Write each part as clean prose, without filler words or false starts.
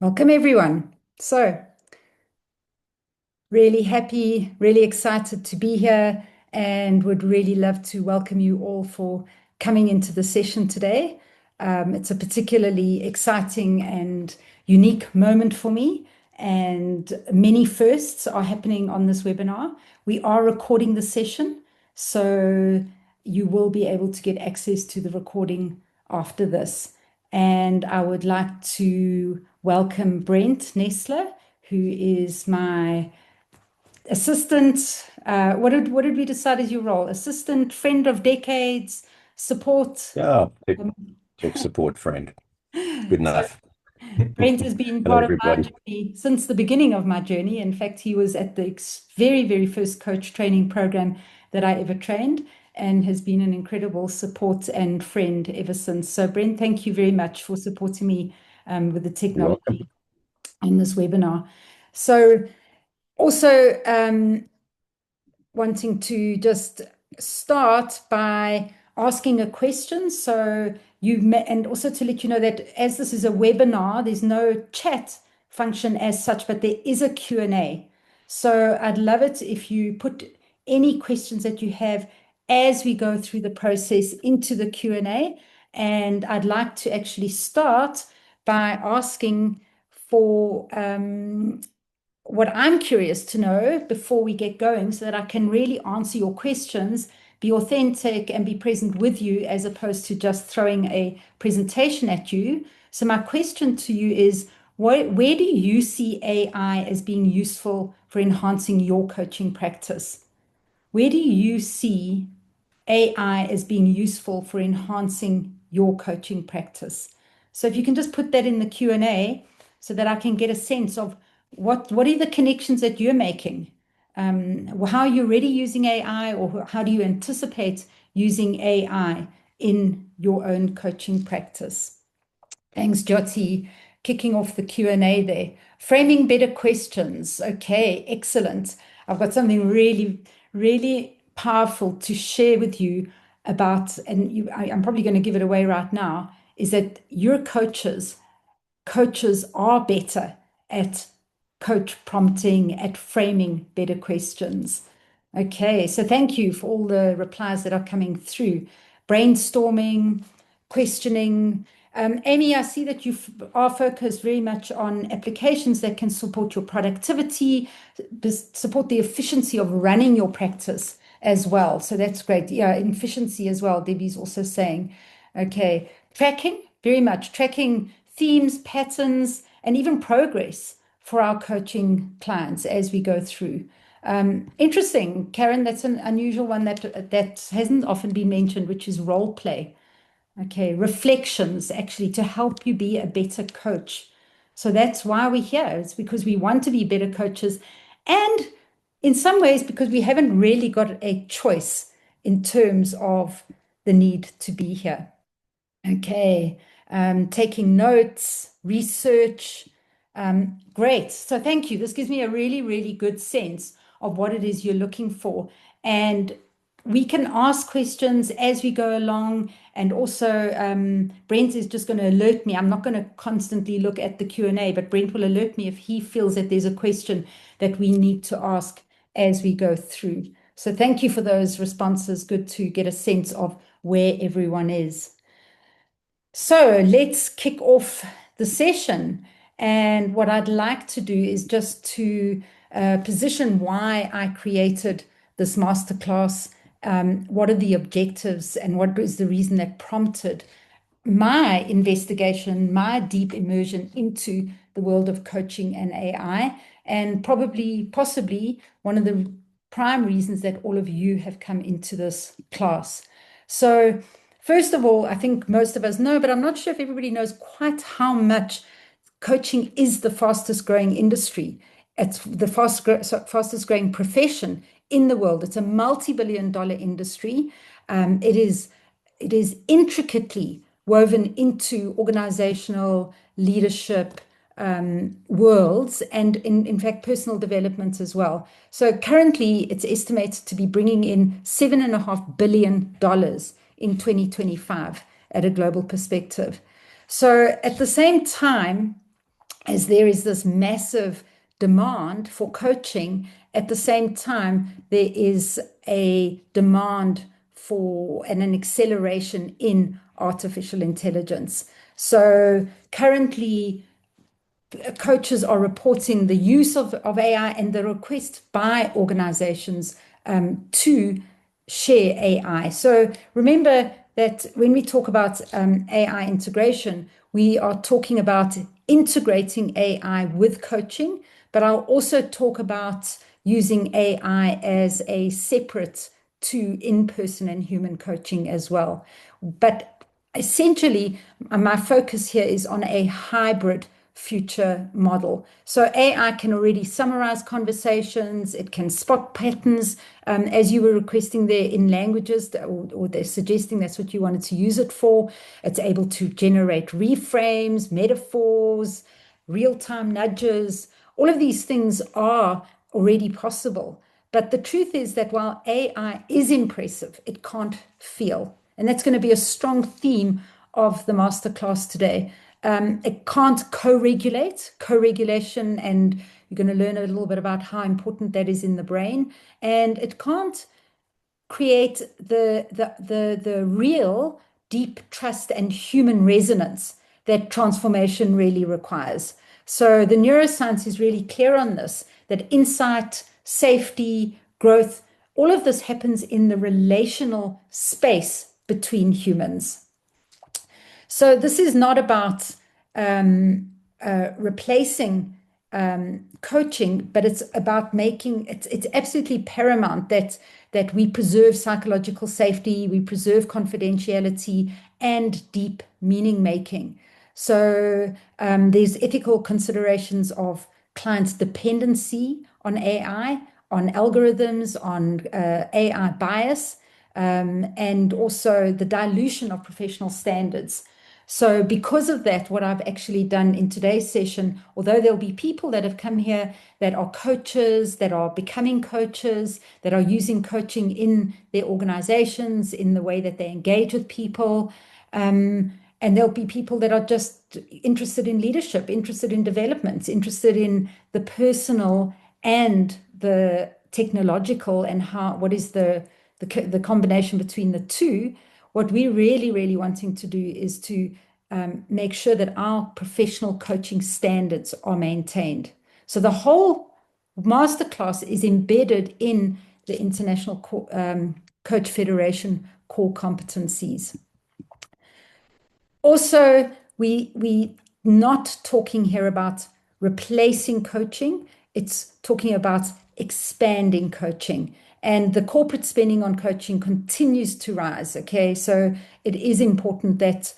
Welcome, everyone. Really happy, really excited to be here, and would really love to welcome you all for coming into the session today. It's a particularly exciting and unique moment for me, and many firsts are happening on this webinar. We are recording the session, so you will be able to get access to the recording after this. And I would like to welcome Brent Nestler, who is my assistant. What did we decide is your role? Assistant, friend of decades, support. Yeah, Um, tech support friend. Good so enough. Brent has been Hello, part of my everybody. journey since the beginning of my journey. In fact, he was at the very, very first coach training program that I ever trained, and has been an incredible support and friend ever since. So Brent, thank you very much for supporting me with the You're welcome. technology on this webinar. So also, wanting to just start by asking a question. So and also to let you know that as this is a webinar, there's no chat function as such, but there is a Q&A. So I'd love it if you put any questions that you have as we go through the process into the Q&A. And I'd like to actually start by asking for what I'm curious to know before we get going so that I can really answer your questions, be authentic, and be present with you as opposed to just throwing a presentation at you. So, my question to you is where do you see AI as being useful for enhancing your coaching practice? Where do you see AI as being useful for enhancing your coaching practice? So if you can just put that in the Q&A so that I can get a sense of what are the connections that you're making? How are you already using AI, or how do you anticipate using AI in your own coaching practice? Thanks, Jyoti. Kicking off the Q&A there. Framing better questions. Okay, excellent. I've got something really, really powerful to share with you about, and I'm probably going to give it away right now, is that your coaches are better at coach prompting, at framing better questions. Okay, so thank you for all the replies that are coming through. Brainstorming, questioning. Amy, I see that you are focused very much on applications that can support your productivity, support the efficiency of running your practice as well. So that's great. Yeah, efficiency as well. Debbie's also saying, okay, tracking, very much tracking themes, patterns, and even progress for our coaching clients as we go through. Interesting, Karen, that's an unusual one that hasn't often been mentioned, which is role play. Okay, reflections actually to help you be a better coach. So that's why we're here. It's because we want to be better coaches, and in some ways, because we haven't really got a choice in terms of the need to be here. Okay, taking notes, research. Great. So thank you. This gives me a really, really good sense of what it is you're looking for. And we can ask questions as we go along. And also, Brent is just going to alert me. I'm not going to constantly look at the Q&A, but Brent will alert me if he feels that there's a question that we need to ask as we go through. So thank you for those responses. Good to get a sense of where everyone is. So let's kick off the session. And what I'd like to do is just to position why I created this masterclass. What are the objectives, and what is the reason that prompted my investigation, my deep immersion into the world of coaching and AI, and possibly one of the prime reasons that all of you have come into this class. So first of all, I think most of us know, but I'm not sure if everybody knows quite how much coaching is the fastest growing industry. It's the fastest growing profession in the world. It's a multi-billion-dollar industry. It is intricately woven into organizational leadership worlds, and in fact personal development as well. So currently it's estimated to be bringing in $7.5 billion in 2025 at a global perspective. So at the same time, as there is this massive demand for coaching, at the same time, there is a demand for and an acceleration in artificial intelligence. So currently, coaches are reporting the use of AI and the request by organizations to share AI. So remember that when we talk about AI integration, we are talking about integrating AI with coaching, but I'll also talk about using AI as a separate to in-person and human coaching as well. But essentially, my focus here is on a hybrid future model. So AI can already summarize conversations, it can spot patterns, as you were requesting there in languages, or they're suggesting that's what you wanted to use it for. It's able to generate reframes, metaphors, real-time nudges. All of these things are already possible. But the truth is that while AI is impressive, it can't feel. And that's going to be a strong theme of the masterclass today. It can't co-regulate, co-regulation, and you're going to learn a little bit about how important that is in the brain. And it can't create the real deep trust and human resonance that transformation really requires. So the neuroscience is really clear on this, that insight, safety, growth, all of this happens in the relational space between humans. So this is not about replacing coaching, but it's about making it's absolutely paramount that we preserve psychological safety, we preserve confidentiality and deep meaning making. So there's ethical considerations of clients' dependency on AI, on algorithms, on AI bias, and also the dilution of professional standards. So because of that, what I've actually done in today's session, although there'll be people that have come here that are coaches, that are becoming coaches, that are using coaching in their organizations, in the way that they engage with people, and there'll be people that are just interested in leadership, interested in development, interested in the personal and the technological, and what is the combination between the two. What we're really wanting to do is to make sure that our professional coaching standards are maintained. So the whole masterclass is embedded in the International Coach Federation core competencies. Also, we not talking here about replacing coaching. It's talking about expanding coaching. And the corporate spending on coaching continues to rise. Okay, so it is important that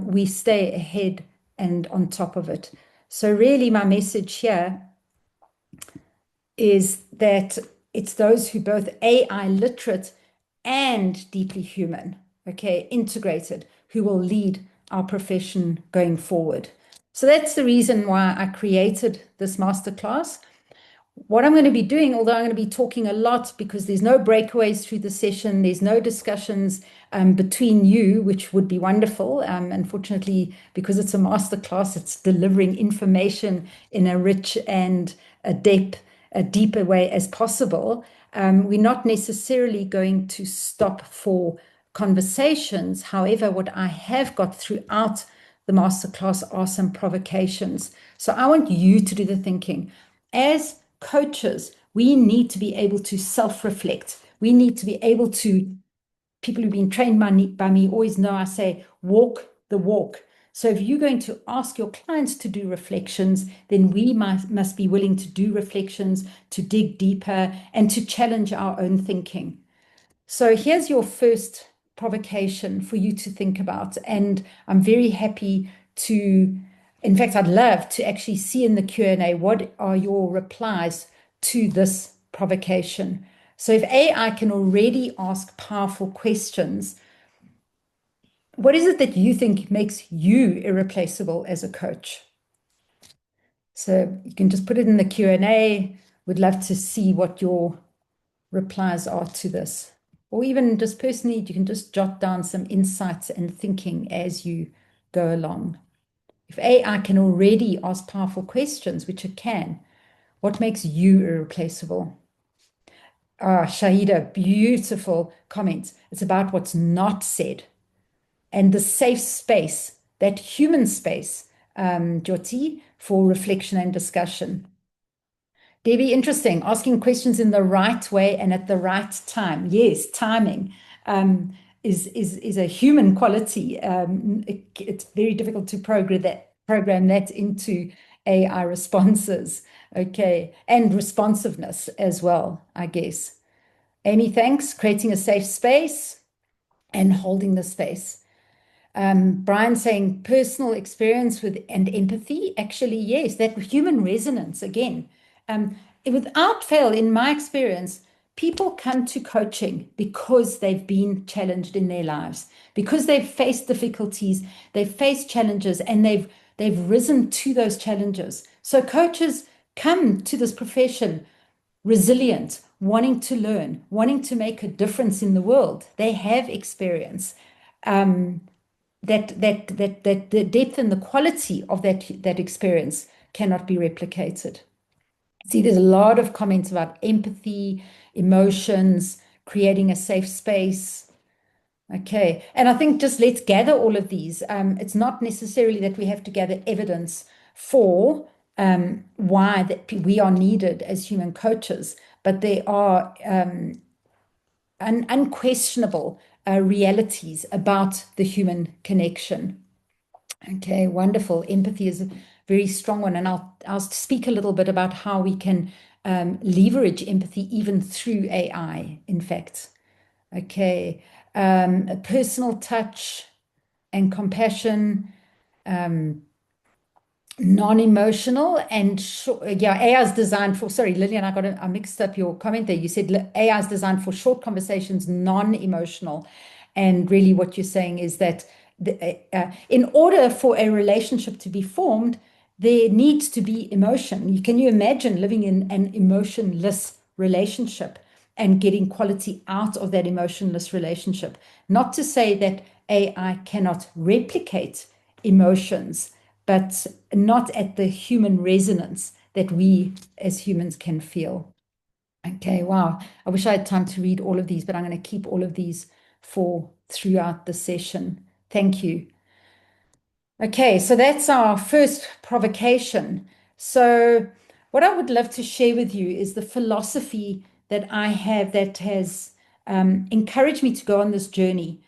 we stay ahead and on top of it. So really, my message here is that it's those who both AI literate and deeply human, okay, integrated, who will lead our profession going forward. So that's the reason why I created this masterclass. What I'm going to be doing, although I'm going to be talking a lot because there's no breakaways through the session, there's no discussions between you, which would be wonderful. Unfortunately, because it's a masterclass, it's delivering information in a rich and a deeper way as possible. We're not necessarily going to stop for conversations. However, what I have got throughout the masterclass are some provocations. So I want you to do the thinking. As coaches, we need to be able to self-reflect. We need to be able to, people who've been trained by me always know I say, walk the walk. So if you're going to ask your clients to do reflections, then we must be willing to do reflections, to dig deeper, and to challenge our own thinking. So here's your first provocation for you to think about. And I'm very happy to, in fact, I'd love to actually see in the Q&A, what are your replies to this provocation? So if AI can already ask powerful questions, what is it that you think makes you irreplaceable as a coach? So you can just put it in the Q&A. We'd love to see what your replies are to this. Or even just personally, you can just jot down some insights and thinking as you go along. If AI can already ask powerful questions, which it can, what makes you irreplaceable? Ah, Shahida, beautiful comments. It's about what's not said and the safe space, that human space, Jyoti, for reflection and discussion. Debbie, interesting. Asking questions in the right way and at the right time. Yes, timing is a human quality. It's very difficult to program that into AI responses. Okay, and responsiveness as well, I guess. Amy, thanks. Creating a safe space and holding the space. Brian saying personal experience with and empathy. Actually, yes, that human resonance again. Without fail, in my experience, people come to coaching because they've been challenged in their lives, because they've faced difficulties, they've faced challenges, and they've risen to those challenges. So coaches come to this profession resilient, wanting to learn, wanting to make a difference in the world. They have experience. That the depth and the quality of that experience cannot be replicated. See, there's a lot of comments about empathy, emotions, creating a safe space. Okay, and I think just let's gather all of these. It's not necessarily that we have to gather evidence for why that we are needed as human coaches, but there are unquestionable realities about the human connection. Okay, wonderful. Empathy is a very strong one, and I'll speak a little bit about how we can leverage empathy even through AI, in fact. Okay, a personal touch and compassion, non-emotional and yeah, AI is designed for, sorry, Lillian, I mixed up your comment there. You said AI is designed for short conversations, non-emotional. And really what you're saying is that in order for a relationship to be formed, there needs to be emotion. Can you imagine living in an emotionless relationship and getting quality out of that emotionless relationship? Not to say that AI cannot replicate emotions, but not at the human resonance that we as humans can feel. Okay, wow. I wish I had time to read all of these, but I'm going to keep all of these for throughout the session. Thank you. Okay, so that's our first provocation. So, what I would love to share with you is the philosophy that I have that has encouraged me to go on this journey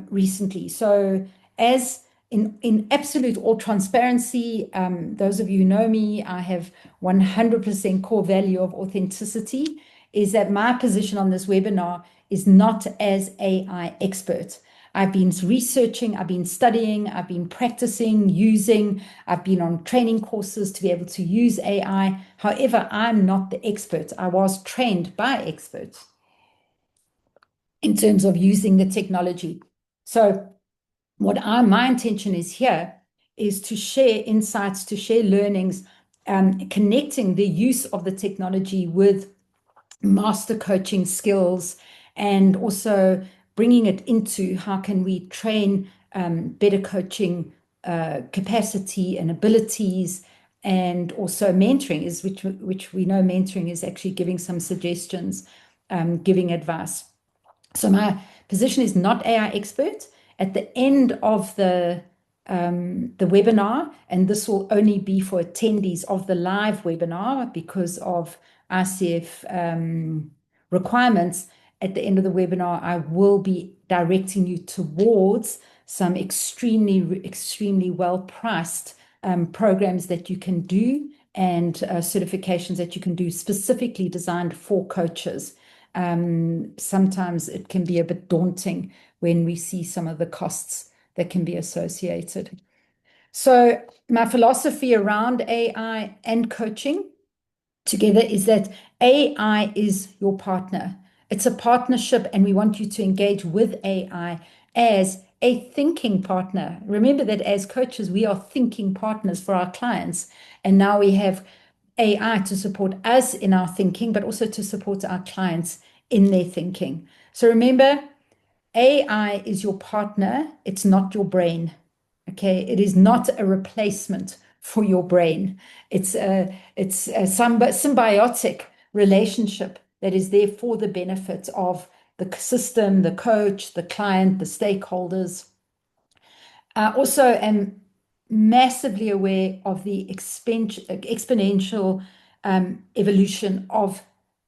recently. So, as in absolute all transparency, those of you who know me, I have 100% core value of authenticity, is that my position on this webinar is not as AI expert. I've been researching, I've been studying, I've been practicing, using, I've been on training courses to be able to use AI. However, I'm not the expert. I was trained by experts in terms of using the technology. So my intention is here is to share insights, to share learnings, connecting the use of the technology with master coaching skills, and also bringing it into how can we train better coaching capacity and abilities, and also mentoring is which we know mentoring is actually giving some suggestions, giving advice. So my position is not AI expert. At the end of the webinar, and this will only be for attendees of the live webinar because of ICF requirements. At the end of the webinar, I will be directing you towards some extremely well-priced programs that you can do, and certifications that you can do specifically designed for coaches. Sometimes it can be a bit daunting when we see some of the costs that can be associated. So my philosophy around AI and coaching together is that AI is your partner. It's a partnership, and we want you to engage with AI as a thinking partner. Remember that as coaches, we are thinking partners for our clients. And now we have AI to support us in our thinking, but also to support our clients in their thinking. So remember, AI is your partner. It's not your brain. Okay, it is not a replacement for your brain. It's a symbiotic relationship that is there for the benefit of the system, the coach, the client, the stakeholders. I also am massively aware of the exponential evolution of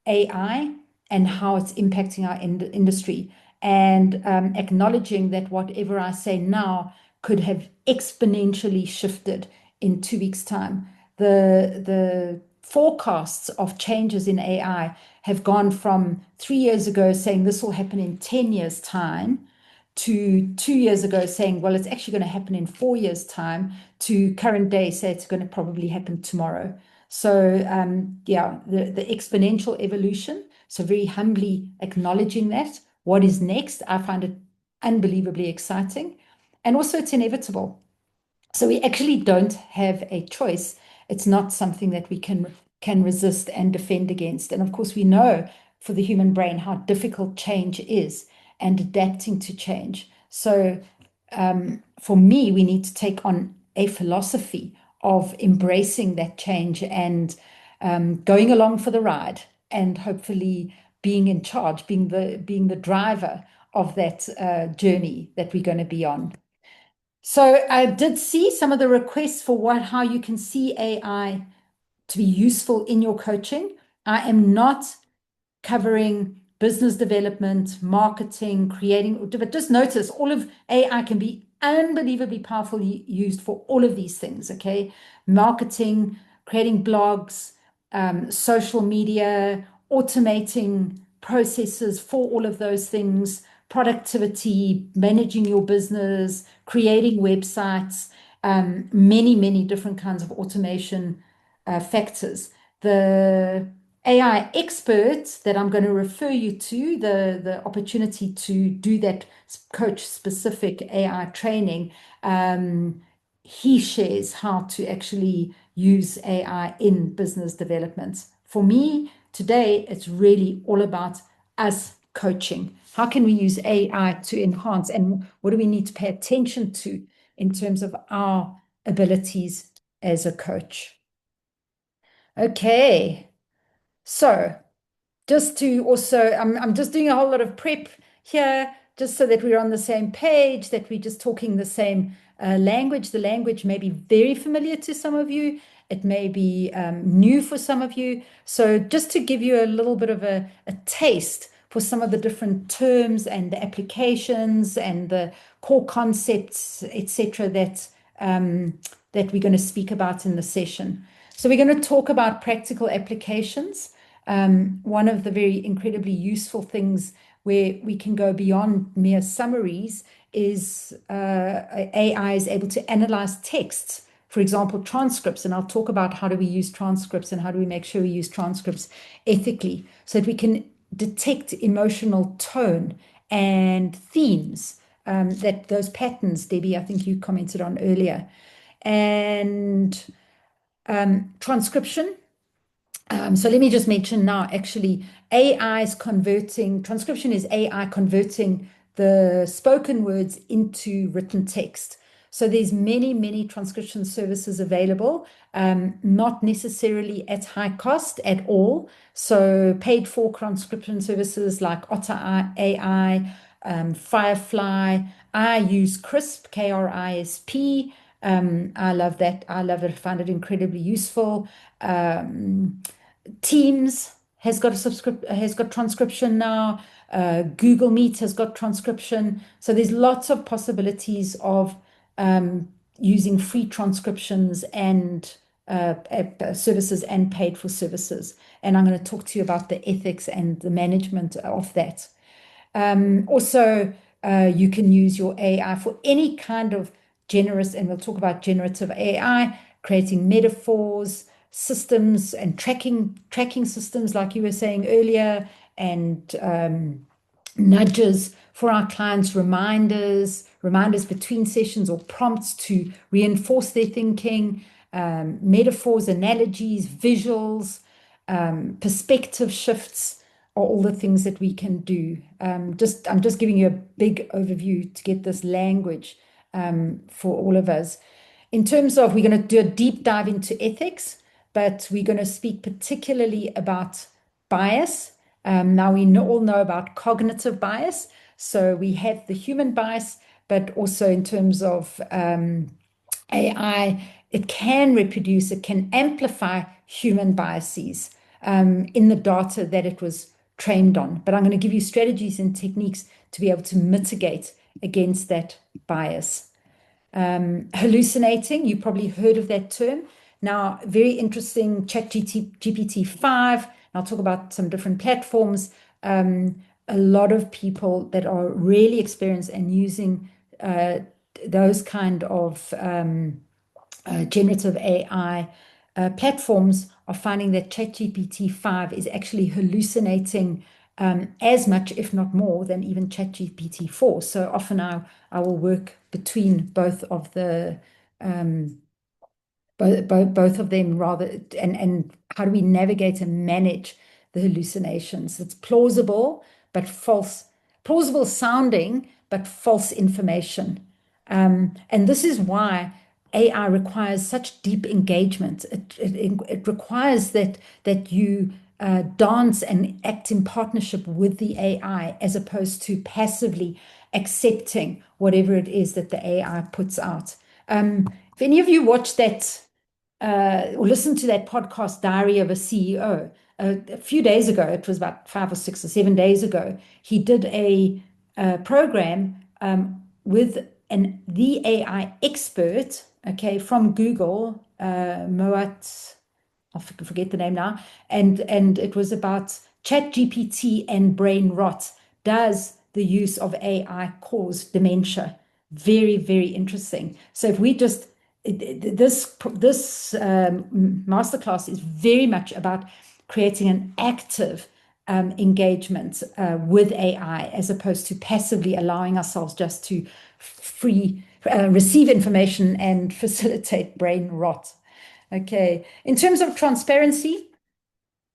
AI and how it's impacting our industry, and acknowledging that whatever I say now could have exponentially shifted in 2 weeks' time. The forecasts of changes in AI have gone from 3 years ago saying this will happen in 10 years' time to 2 years ago saying, well, it's actually going to happen in 4 years' time, to current day say it's going to probably happen tomorrow. So yeah, the exponential evolution. So very humbly acknowledging that. What is next? I find it unbelievably exciting. And also it's inevitable. So we actually don't have a choice. It's not something that we can resist and defend against. And of course, we know for the human brain how difficult change is and adapting to change. So for me, we need to take on a philosophy of embracing that change and going along for the ride, and hopefully being in charge, being the driver of that journey that we're going to be on. So I did see some of the requests for how you can see AI to be useful in your coaching. I am not covering business development, marketing, creating, but just notice all of AI can be unbelievably powerfully used for all of these things, okay? Marketing, creating blogs, social media, automating processes for all of those things, productivity, managing your business, creating websites, many, many different kinds of automation factors. The AI experts that I'm going to refer you to, the opportunity to do that coach specific AI training, he shares how to actually use AI in business development. For me, today, it's really all about us coaching. How can we use AI to enhance, and what do we need to pay attention to in terms of our abilities as a coach? Okay, so just to also, I'm just doing a whole lot of prep here, just so that we're on the same page, that we're just talking the same language. The language may be very familiar to some of you. It may be new for some of you. So just to give you a little bit of a taste for some of the different terms and the applications and the core concepts, etc., that we're going to speak about in the session. So we're going to talk about practical applications. One of the very incredibly useful things where we can go beyond mere summaries is AI is able to analyze texts, for example, transcripts. And I'll talk about how do we use transcripts and how do we make sure we use transcripts ethically so that we can detect emotional tone and themes, that those patterns, Debbie, I think you commented on earlier. And transcription. So let me just mention now, actually, transcription is AI converting the spoken words into written text. So there's many, many transcription services available, not necessarily at high cost at all. So paid for transcription services like Otter AI, Firefly. I use CRISP, KRISP. I love that. I love it. I find it incredibly useful. Teams has got transcription now. Google Meet has got transcription. So there's lots of possibilities of using free transcriptions and services and paid for services. And I'm going to talk to you about the ethics and the management of that. Also, you can use your AI for any kind of and we'll talk about generative AI, creating metaphors, systems, and tracking systems, like you were saying earlier, and nudges for our clients, reminders between sessions, or prompts to reinforce their thinking, metaphors, analogies, visuals, perspective shifts are all the things that we can do. I'm just giving you a big overview to get this language for all of us. In terms of, we're going to do a deep dive into ethics, but we're going to speak particularly about bias. Now we all know about cognitive bias. So we have the human bias, but also in terms of AI, it can reproduce, it can amplify human biases in the data that it was trained on. But I'm going to give you strategies and techniques to be able to mitigate against that bias. Hallucinating, you probably heard of that term. Now, very interesting, ChatGPT-5. I'll talk about some different platforms. A lot of people that are really experienced and using those kind of generative AI platforms are finding that ChatGPT-5 is actually hallucinating as much, if not more, than even ChatGPT-4. So often I will work between both of the both of them rather, and how do we navigate and manage the hallucinations? It's plausible but false, plausible sounding but false information. And this is why AI requires such deep engagement. It requires that you dance and act in partnership with the AI as opposed to passively accepting whatever it is that the AI puts out. If any of you watched that or listened to that podcast, Diary of a CEO, a few days ago, it was about 5 or 6 or 7 days ago, he did a program with the AI expert, okay, from Google, Moat, I forget the name now, and it was about ChatGPT and brain rot. Does the use of AI cause dementia? Very, very interesting. So if we just this masterclass is very much about creating an active engagement with AI as opposed to passively allowing ourselves just to receive information and facilitate brain rot. Okay. In terms of transparency,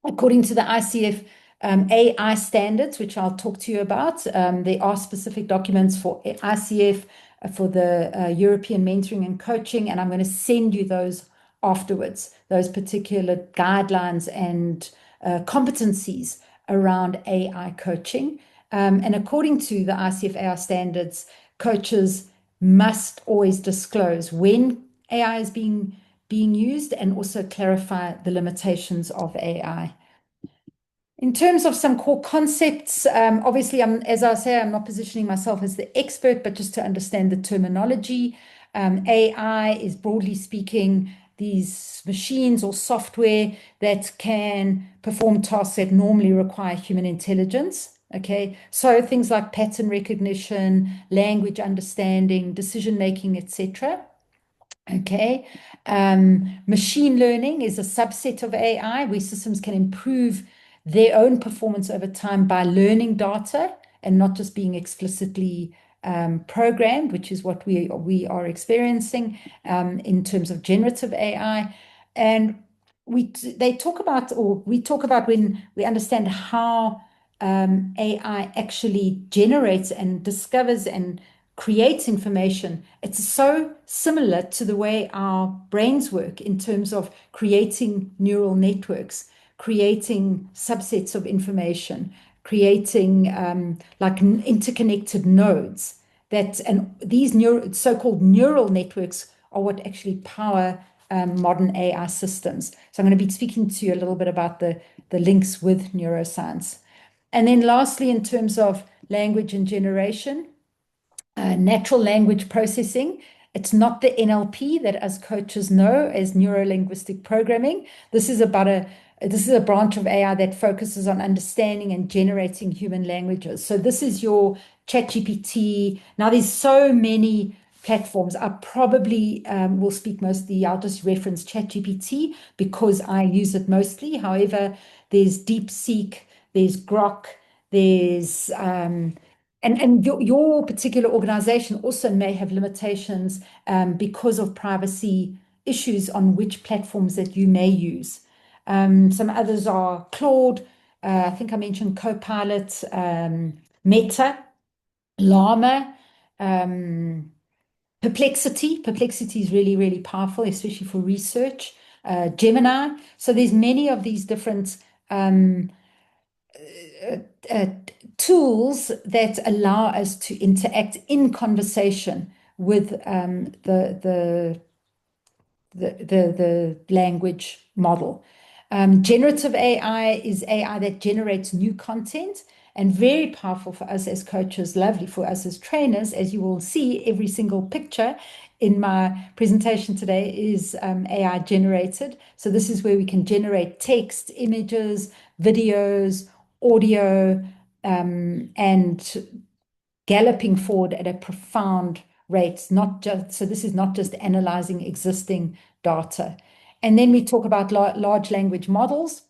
according to the ICF AI standards, which I'll talk to you about, there are specific documents for ICF, for the European mentoring and coaching, and I'm going to send you those afterwards, those particular guidelines and competencies around AI coaching. And according to the ICF AI standards, coaches must always disclose when AI is being used and also clarify the limitations of AI. In terms of some core concepts, obviously, as I say, I'm not positioning myself as the expert, but just to understand the terminology. AI is, broadly speaking, these machines or software that can perform tasks that normally require human intelligence. Okay, so things like pattern recognition, language understanding, decision making, etc. Okay, machine learning is a subset of AI where systems can improve their own performance over time by learning data and not just being explicitly programmed, which is what we are experiencing in terms of generative AI. And we talk about when we understand how AI actually generates and discovers and creates information. It's so similar to the way our brains work in terms of creating neural networks, creating subsets of information, creating like interconnected nodes. And these so-called neural networks are what actually power modern AI systems. So I'm going to be speaking to you a little bit about the links with neuroscience. And then lastly, in terms of language and generation, natural language processing. It's not the NLP that as coaches know as neuro-linguistic programming. This is a branch of AI that focuses on understanding and generating human languages. So this is your ChatGPT. Now there's so many platforms. I probably will speak mostly, I'll just reference ChatGPT because I use it mostly. However, there's DeepSeek, there's Grok, there's and your particular organization also may have limitations because of privacy issues on which platforms that you may use. Some others are Claude, I think I mentioned Copilot, Meta, Llama, Perplexity is really, really powerful, especially for research. Gemini. So there's many of these different uh, tools that allow us to interact in conversation with the language model. Generative AI is AI that generates new content and very powerful for us as coaches, lovely for us as trainers. As you will see, every single picture in my presentation today is AI generated. So this is where we can generate text, images, videos, audio, and galloping forward at a profound rate. Not just so this is not just analyzing existing data. And then we talk about large language models.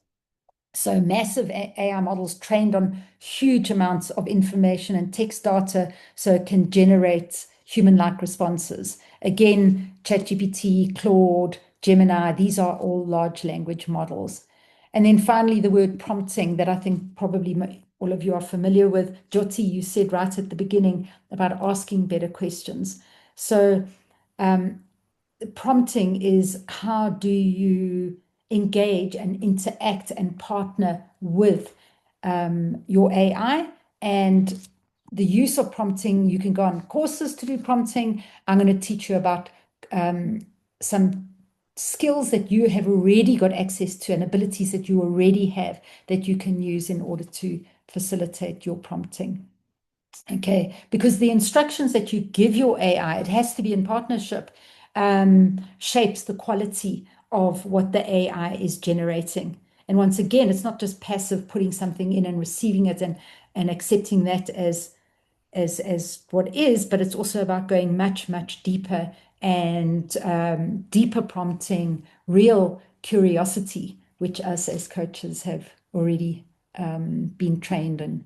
So massive AI models trained on huge amounts of information and text data, so it can generate human-like responses. Again, ChatGPT, Claude, Gemini, these are all large language models. And then finally, the word prompting that I think probably all of you are familiar with. Jyoti, you said right at the beginning about asking better questions. So prompting is how do you engage and interact and partner with your AI. And the use of prompting, you can go on courses to do prompting. I'm going to teach you about some skills that you have already got access to and abilities that you already have that you can use in order to facilitate your prompting. Okay, because the instructions that you give your AI, it has to be in partnership, shapes the quality of what the AI is generating. And once again, it's not just passive putting something in and receiving it and accepting that as what is, but it's also about going much, much deeper and deeper prompting, real curiosity, which us as coaches have already been trained in.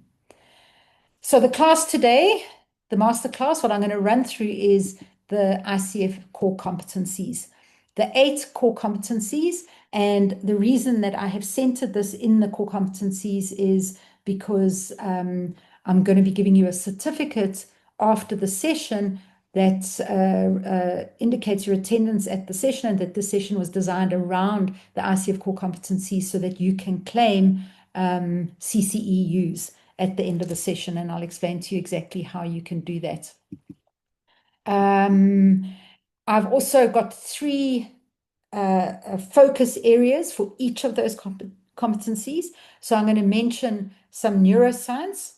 So the class today, the masterclass, what I'm going to run through is the ICF Core Competencies, the 8 core competencies. And the reason that I have centered this in the core competencies is because I'm going to be giving you a certificate after the session that indicates your attendance at the session and that the session was designed around the ICF Core Competencies so that you can claim CCEUs at the end of the session, and I'll explain to you exactly how you can do that. I've also got 3 focus areas for each of those competencies. So I'm going to mention some neuroscience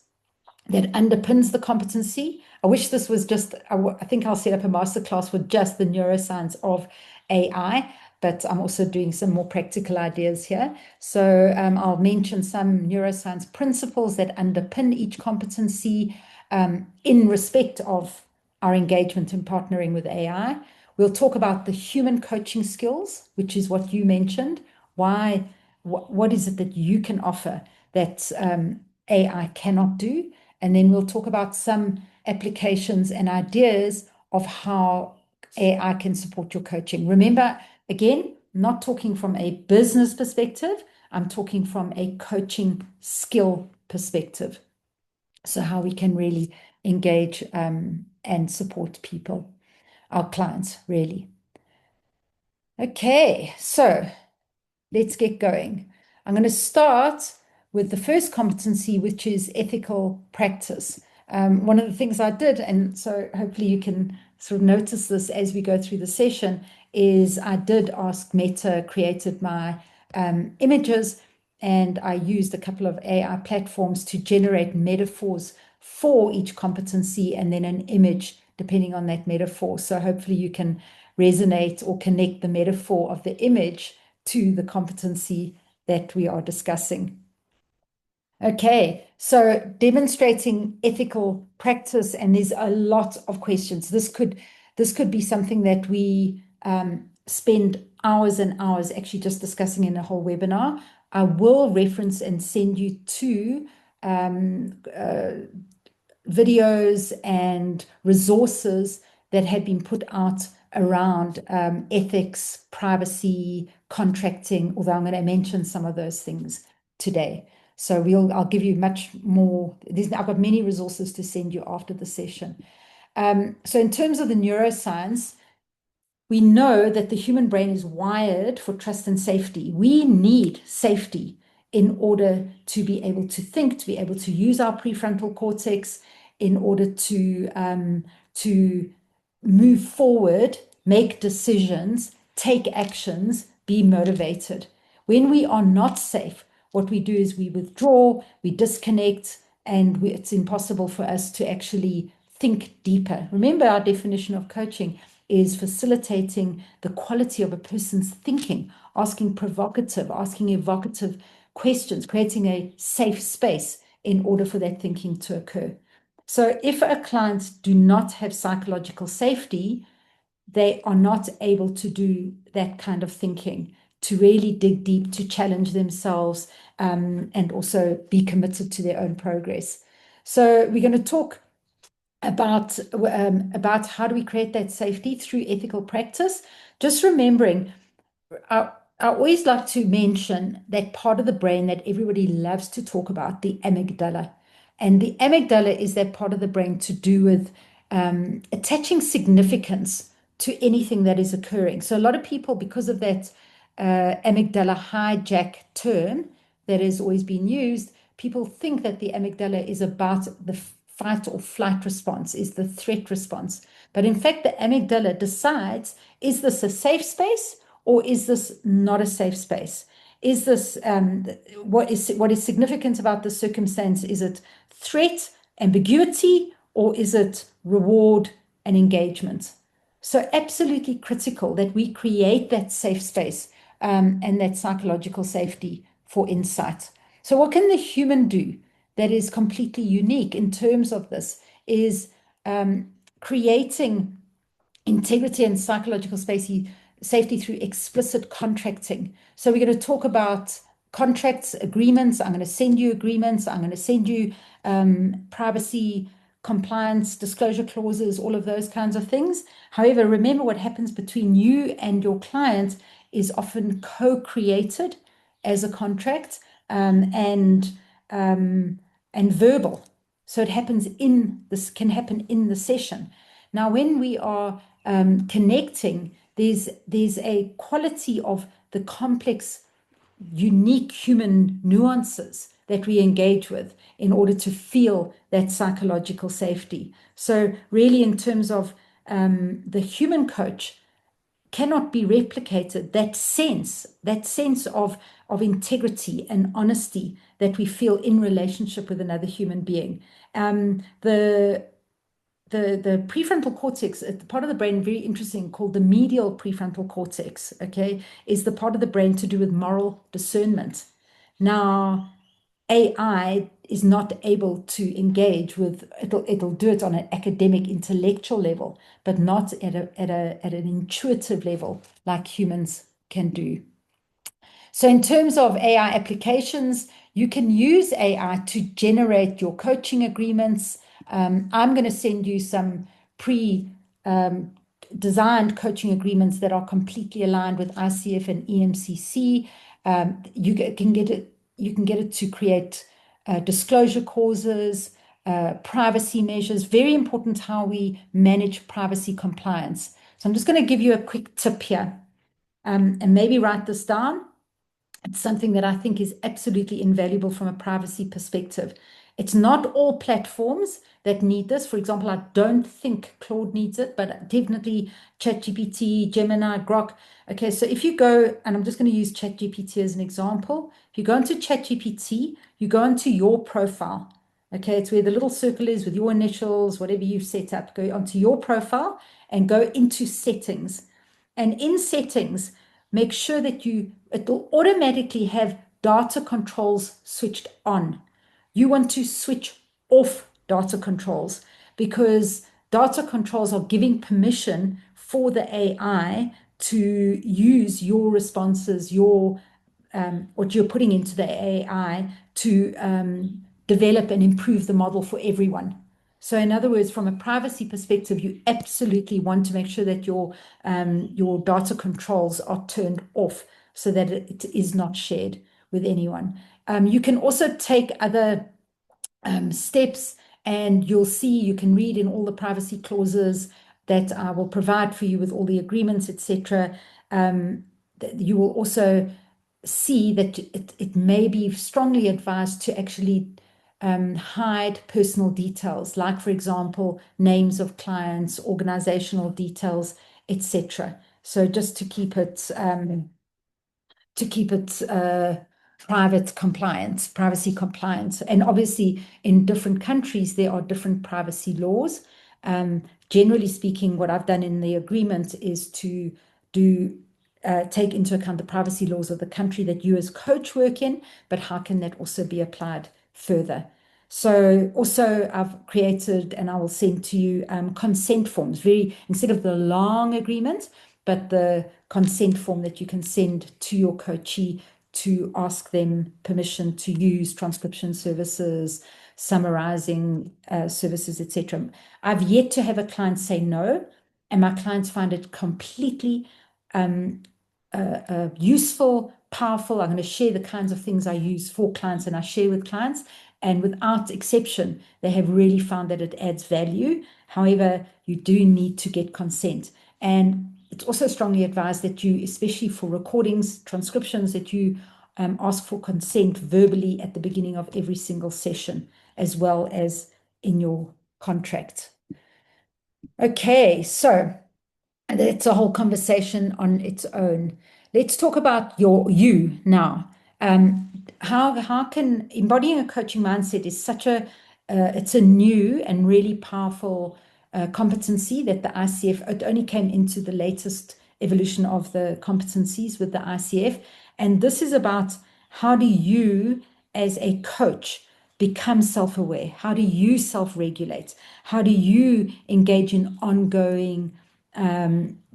that underpins the competency. I wish this was just, I think I'll set up a masterclass for just the neuroscience of AI, but I'm also doing some more practical ideas here. So I'll mention some neuroscience principles that underpin each competency in respect of our engagement in partnering with AI. We'll talk about the human coaching skills, which is what you mentioned. What is it that you can offer that AI cannot do? And then we'll talk about some applications and ideas of how AI can support your coaching. Remember, again, not talking from a business perspective, I'm talking from a coaching skill perspective. So how we can really engage and support people, our clients, really. Okay, so let's get going. I'm going to start with the first competency, which is ethical practice. One of the things I did, and so hopefully you can sort of notice this as we go through the session, is I did ask Meta created my images, and I used a couple of AI platforms to generate metaphors for each competency and then an image depending on that metaphor. So hopefully you can resonate or connect the metaphor of the image to the competency that we are discussing. Okay, so demonstrating ethical practice, and there's a lot of questions. This could be something that we spend hours and hours actually just discussing in a whole webinar. I will reference and send you to videos and resources that have been put out around ethics, privacy, contracting, although I'm going to mention some of those things today. So I'll give you much more. I've got many resources to send you after the session. So in terms of the neuroscience, we know that the human brain is wired for trust and safety. We need safety in order to be able to think, to be able to use our prefrontal cortex, in order to move forward, make decisions, take actions, be motivated. When we are not safe, what we do is we withdraw, we disconnect, and it's impossible for us to actually think deeper. Remember, our definition of coaching is facilitating the quality of a person's thinking, asking provocative, asking evocative questions, creating a safe space in order for that thinking to occur. So if a client do not have psychological safety, they are not able to do that kind of thinking, to really dig deep, to challenge themselves, and also be committed to their own progress. So we're going to talk about how do we create that safety through ethical practice. Just remembering, I always like to mention that part of the brain that everybody loves to talk about, the amygdala. And the amygdala is that part of the brain to do with attaching significance to anything that is occurring. So a lot of people, because of that amygdala hijack term that has always been used, people think that the amygdala is about the fight or flight response, is the threat response. But in fact, the amygdala decides, is this a safe space or is this not a safe space? Is this what is significant about the circumstance? Is it threat, ambiguity, or is it reward and engagement? So absolutely critical that we create that safe space and that psychological safety for insight. So what can the human do that is completely unique in terms of this is creating integrity and psychological safety through explicit contracting. So we're going to talk about contracts, agreements. I'm going to send you agreements. I'm going to send you privacy, compliance, disclosure clauses, all of those kinds of things. However, remember what happens between you and your client is often co-created as a contract and verbal. So it happens can happen in the session. Now, when we are connecting, there's a quality of the complex, unique human nuances that we engage with in order to feel that psychological safety. So really, in terms of the human coach, cannot be replicated. That sense of integrity and honesty that we feel in relationship with another human being. The prefrontal cortex, the part of the brain, very interesting, called the medial prefrontal cortex, okay, is the part of the brain to do with moral discernment. Now, AI is not able to engage with it'll do it on an academic intellectual level, but not at an intuitive level like humans can do. So in terms of AI applications, you can use AI to generate your coaching agreements. I'm going to send you some pre-designed coaching agreements that are completely aligned with ICF and EMCC. You can get it to create disclosure clauses, privacy measures. Very important how we manage privacy compliance. So I'm just going to give you a quick tip here, and maybe write this down. It's something that I think is absolutely invaluable from a privacy perspective. It's not all platforms that need this. For example, I don't think Claude needs it, but definitely ChatGPT, Gemini, Grok. Okay, so if you go, and I'm just going to use ChatGPT as an example. If you go into ChatGPT, you go into your profile. Okay, it's where the little circle is with your initials, whatever you've set up. Go onto your profile and go into settings. And in settings, make sure that it'll automatically have data controls switched on. You want to switch off data controls because data controls are giving permission for the AI to use your responses, what you're putting into the AI to develop and improve the model for everyone. So in other words, from a privacy perspective, you absolutely want to make sure that your data controls are turned off so that it is not shared with anyone. You can also take other steps And you'll see, you can read in all the privacy clauses that I will provide for you with all the agreements, etc. You will also see that it may be strongly advised to actually hide personal details, like, for example, names of clients, organizational details, etc. So just to keep it private compliance, privacy compliance. And obviously, in different countries, there are different privacy laws. Generally speaking, what I've done in the agreement is to take into account the privacy laws of the country that you as coach work in, but how can that also be applied further? So also I've created, and I will send to you, consent forms, instead of the long agreement, but the consent form that you can send to your coachee to ask them permission to use transcription services, summarizing services, etc. I've yet to have a client say no, and my clients find it completely useful, powerful. I'm going to share the kinds of things I use for clients and I share with clients. And without exception, they have really found that it adds value. However, you do need to get consent. And it's also strongly advised that you, especially for recordings, transcriptions, that you ask for consent verbally at the beginning of every single session, as well as in your contract. Okay, so that's a whole conversation on its own. Let's talk about you now. How can embodying a coaching mindset is such it's a new and really powerful competency that the ICF, it only came into the latest evolution of the competencies with the ICF. And this is about how do you, as a coach, become self-aware? How do you self-regulate? How do you engage in ongoing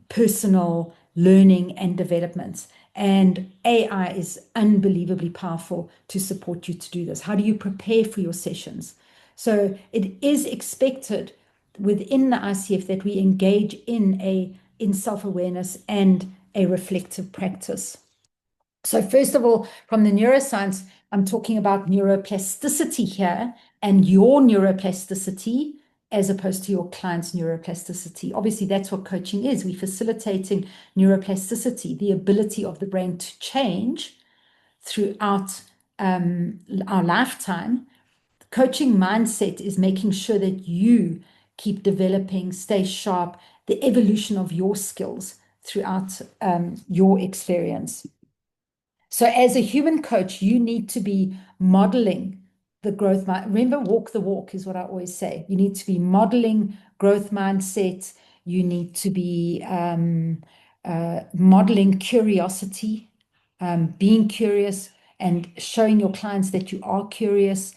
personal learning and development? And AI is unbelievably powerful to support you to do this. How do you prepare for your sessions? So it is expected within the ICF that we engage in self-awareness and a reflective practice. So first of all, from the neuroscience, I'm talking about neuroplasticity here and your neuroplasticity as opposed to your client's neuroplasticity. Obviously, that's what coaching is. We're facilitating neuroplasticity, the ability of the brain to change throughout our lifetime. Coaching mindset is making sure that you keep developing, stay sharp, the evolution of your skills throughout your experience. So as a human coach, you need to be modeling the growth. Remember, walk the walk is what I always say. You need to be modeling growth mindset. You need to be modeling curiosity, being curious and showing your clients that you are curious,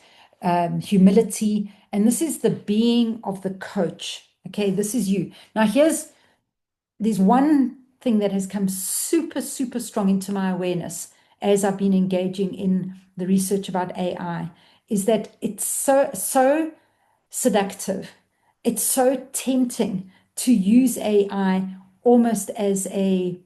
humility. And this is the being of the coach. Okay, this is you. Now, there's one thing that has come super, super strong into my awareness as I've been engaging in the research about AI, is that it's so seductive. It's so tempting to use AI almost as a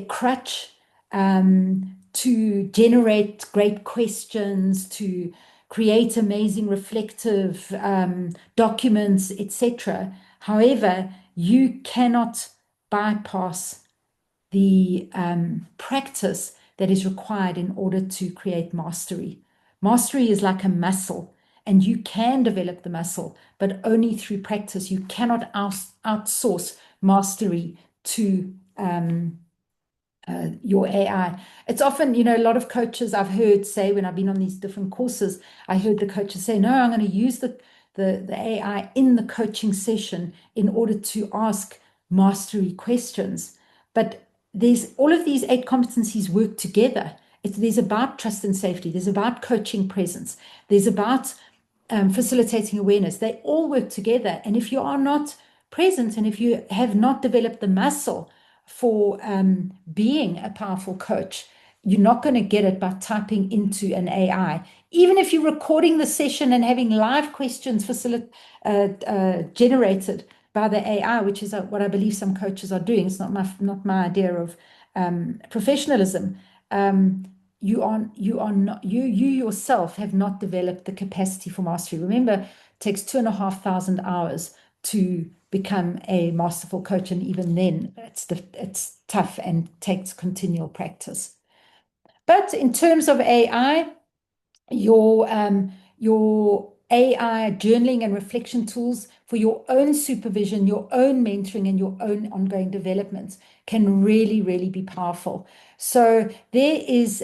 crutch to generate great questions, to create amazing reflective documents, etc. However, you cannot bypass the practice that is required in order to create mastery. Mastery is like a muscle, and you can develop the muscle, but only through practice. You cannot outsource mastery to your AI. It's often, a lot of coaches I've heard say when I've been on these different courses, I heard the coaches say, no, I'm going to use the AI in the coaching session in order to ask mastery questions. But there's all of these 8 competencies work together. There's about trust and safety. There's about coaching presence. There's about facilitating awareness. They all work together. And if you are not present and if you have not developed the muscle for being a powerful coach, you're not going to get it by typing into an AI. Even if you're recording the session and having live questions generated by the AI, which is what I believe some coaches are doing. It's not my idea of professionalism. you yourself have not developed the capacity for mastery. Remember, it takes 2,500 hours to become a masterful coach, and even then, it's tough and takes continual practice. But in terms of AI, your AI journaling and reflection tools for your own supervision, your own mentoring, and your own ongoing development can really, really be powerful. So there is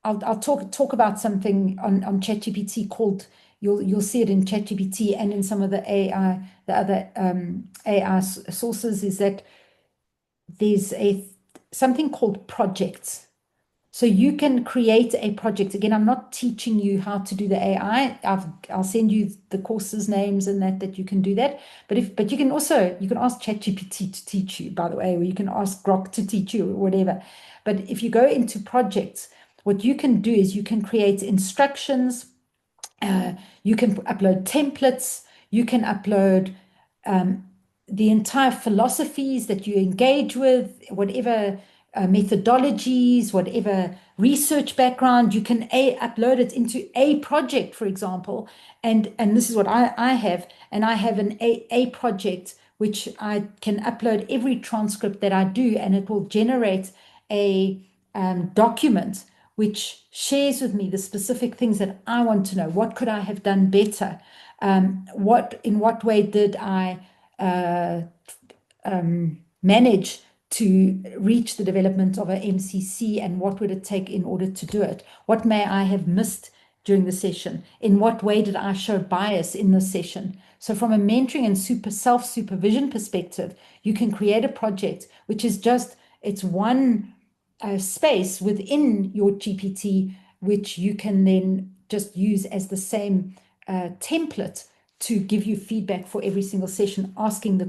I'll talk about something on ChatGPT called, you'll see it in ChatGPT and in some of the other AI sources, is that there's something called projects. So you can create a project. Again, I'm not teaching you how to do the AI. I'll send you the courses names and that you can do that. But you can ask ChatGPT to teach you, by the way, or you can ask Grok to teach you or whatever. But if you go into projects, what you can do is you can create instructions. You can upload templates. You can upload the entire philosophies that you engage with, whatever methodologies, whatever research background. You can upload it into a project, for example. And this is what I have. And I have an a project which I can upload every transcript that I do, and it will generate a document which shares with me the specific things that I want to know. What could I have done better? In what way did I manage to reach the development of a MCC, and what would it take in order to do it? What may I have missed during the session? In what way did I show bias in the session? So from a mentoring and self-supervision perspective, you can create a project which is it's one space within your GPT, which you can then just use as the same template to give you feedback for every single session,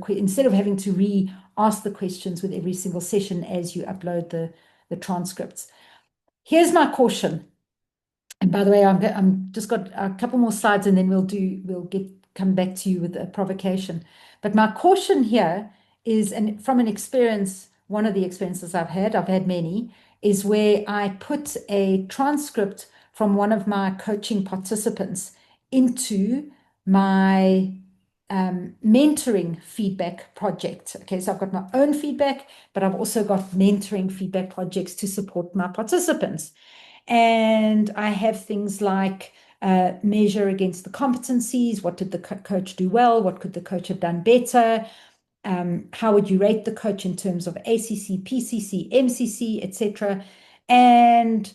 instead of having to re-ask the questions with every single session as you upload the transcripts. Here's my caution. And by the way, I'm just got a couple more slides, and then we'll come back to you with a provocation. But my caution here is, and from an experience, one of the experiences I've had many, is where I put a transcript from one of my coaching participants into my mentoring feedback project. Okay, so I've got my own feedback, but I've also got mentoring feedback projects to support my participants. And I have things like measure against the competencies. What did the coach do well? What could the coach have done better? How would you rate the coach in terms of ACC, PCC, MCC, etc.? And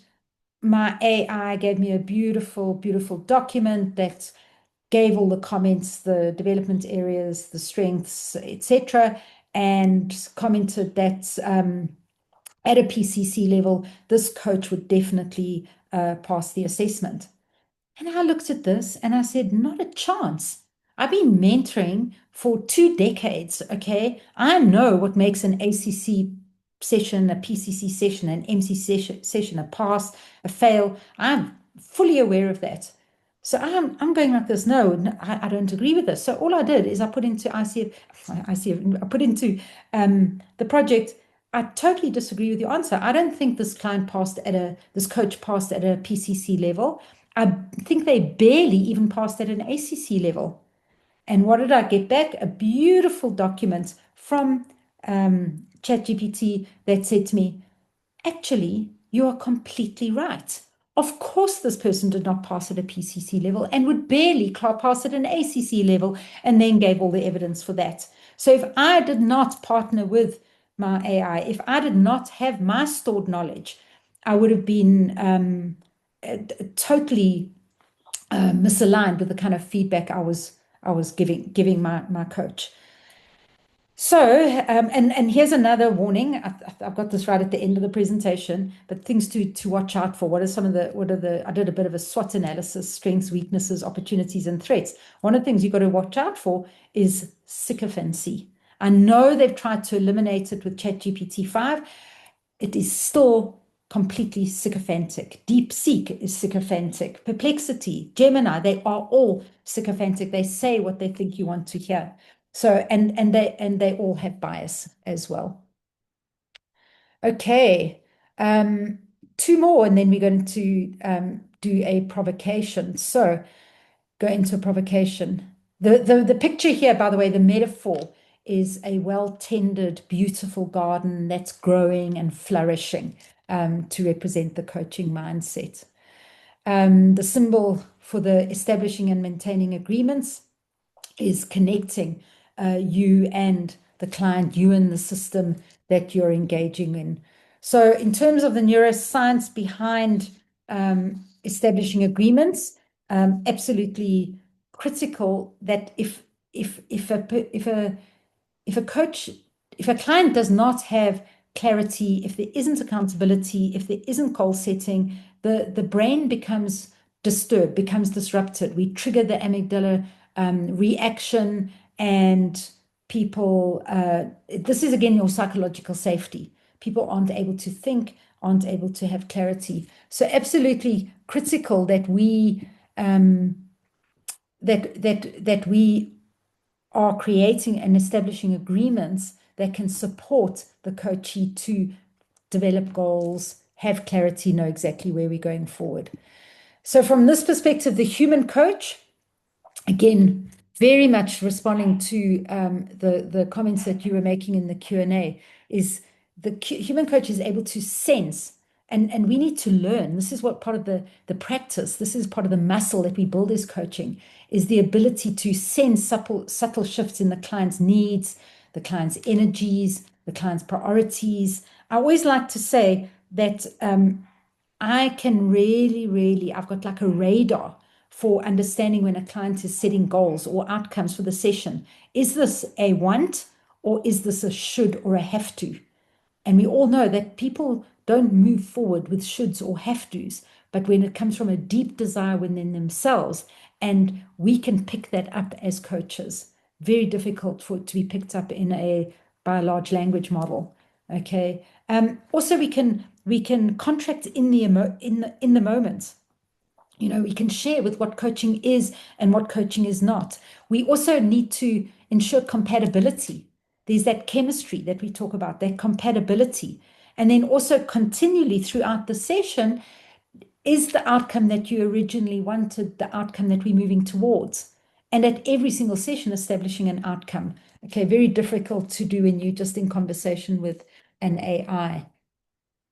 my AI gave me a beautiful, beautiful document that gave all the comments, the development areas, the strengths, etc., and commented that at a PCC level, this coach would definitely pass the assessment. And I looked at this and I said, not a chance. I've been mentoring for 2 decades, okay? I know what makes an ACC session, a PCC session, an MC session, a pass, a fail. I'm fully aware of that. So I'm going like this. No, I don't agree with this. So all I did is I put into the project. I totally disagree with your answer. I don't think this coach passed at a PCC level. I think they barely even passed at an ACC level. And what did I get back? A beautiful document from ChatGPT that said to me, actually, you are completely right. Of course, this person did not pass at a PCC level and would barely pass at an ACC level, and then gave all the evidence for that. So if I did not partner with my AI, if I did not have my stored knowledge, I would have been totally misaligned with the kind of feedback I was giving my coach. So, and here's another warning. I've got this right at the end of the presentation, but things to watch out for. I did a bit of a SWOT analysis: strengths, weaknesses, opportunities, and threats. One of the things you've got to watch out for is sycophancy. I know they've tried to eliminate it with ChatGPT 5. It is still completely sycophantic. DeepSeek is sycophantic. Perplexity, Gemini, they are all sycophantic. They say what they think you want to hear. So, and they all have bias as well. Okay. two more, and then we're going to do a provocation. So go into a provocation. The picture here, by the way, the metaphor is a well-tended, beautiful garden that's growing and flourishing to represent the coaching mindset. The symbol for the establishing and maintaining agreements is connecting you and the client, you and the system that you're engaging in. So in terms of the neuroscience behind establishing agreements, absolutely critical that if a coach, if a client does not have clarity, if there isn't accountability, if there isn't goal setting, the brain becomes disturbed, becomes disrupted. We trigger the amygdala reaction, and people, this is again your psychological safety. People aren't able to think, aren't able to have clarity. So absolutely critical that we that we are creating and establishing agreements that can support the coachee to develop goals, have clarity, know exactly where we're going forward. So from this perspective, the human coach, again, very much responding to the comments that you were making in the Q&A, is the human coach is able to sense, and we need to learn. This is what part of the practice, this is part of the muscle that we build as coaching, is the ability to sense subtle shifts in the client's needs, the client's energies, the client's priorities. I always like to say that I can really, I've got like a radar for understanding when a client is setting goals or outcomes for the session. Is this a want, or is this a should or a have to? And we all know that people don't move forward with shoulds or have tos, but when it comes from a deep desire within themselves, and we can pick that up as coaches. Very difficult for it to be picked up by a large language model. Okay. Also, we can contract in the moment. You know, we can share with what coaching is and what coaching is not. We also need to ensure compatibility. There's that chemistry that we talk about, that compatibility. And then also continually throughout the session, is the outcome that you originally wanted the outcome that we're moving towards? And at every single session, establishing an outcome. Okay, very difficult to do when you're just in conversation with an AI.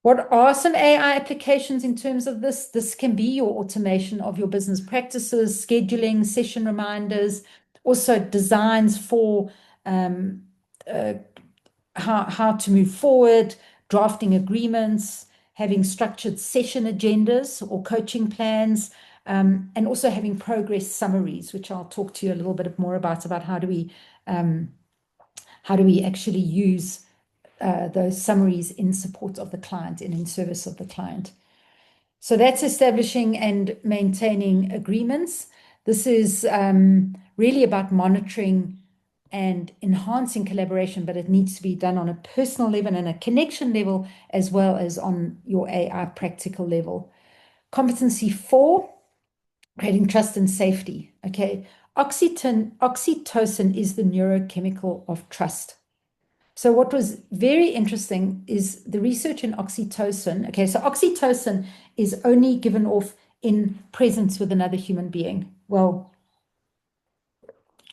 What are some AI applications in terms of this? This can be your automation of your business practices, scheduling, session reminders, also designs for how to move forward, drafting agreements, having structured session agendas or coaching plans, and also having progress summaries, which I'll talk to you a little bit more about how do we actually use those summaries in support of the client and in service of the client. So that's establishing and maintaining agreements. This is really about monitoring and enhancing collaboration, but it needs to be done on a personal level and a connection level, as well as on your AI practical level. Competency 4, creating trust and safety. Okay, oxytocin is the neurochemical of trust. So what was very interesting is the research in oxytocin. Okay, so oxytocin is only given off in presence with another human being. Well,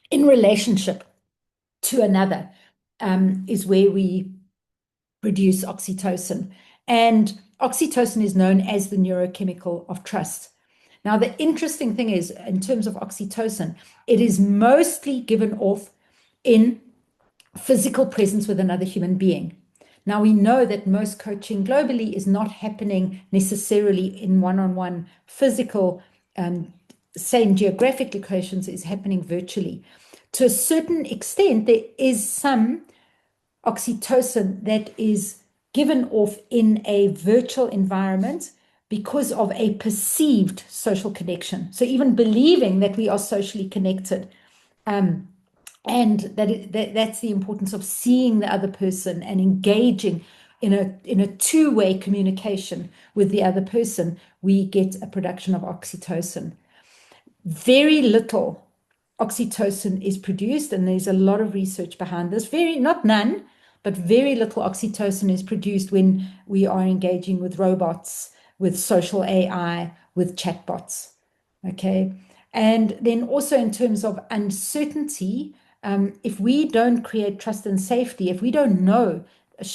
in relationship to another is where we produce oxytocin. And oxytocin is known as the neurochemical of trust. Now, the interesting thing is, in terms of oxytocin, it is mostly given off in physical presence with another human being. Now, we know that most coaching globally is not happening necessarily in one-on-one physical, same geographic locations, is happening virtually. To a certain extent, there is some oxytocin that is given off in a virtual environment because of a perceived social connection. So even believing that we are socially connected, and that's the importance of seeing the other person and engaging in a two-way communication with the other person, we get a production of oxytocin. Very little oxytocin is produced, and there's a lot of research behind this. Not none, but very little oxytocin is produced when we are engaging with robots, with social AI, with chatbots. Okay. And then also in terms of uncertainty, if we don't create trust and safety, if we don't know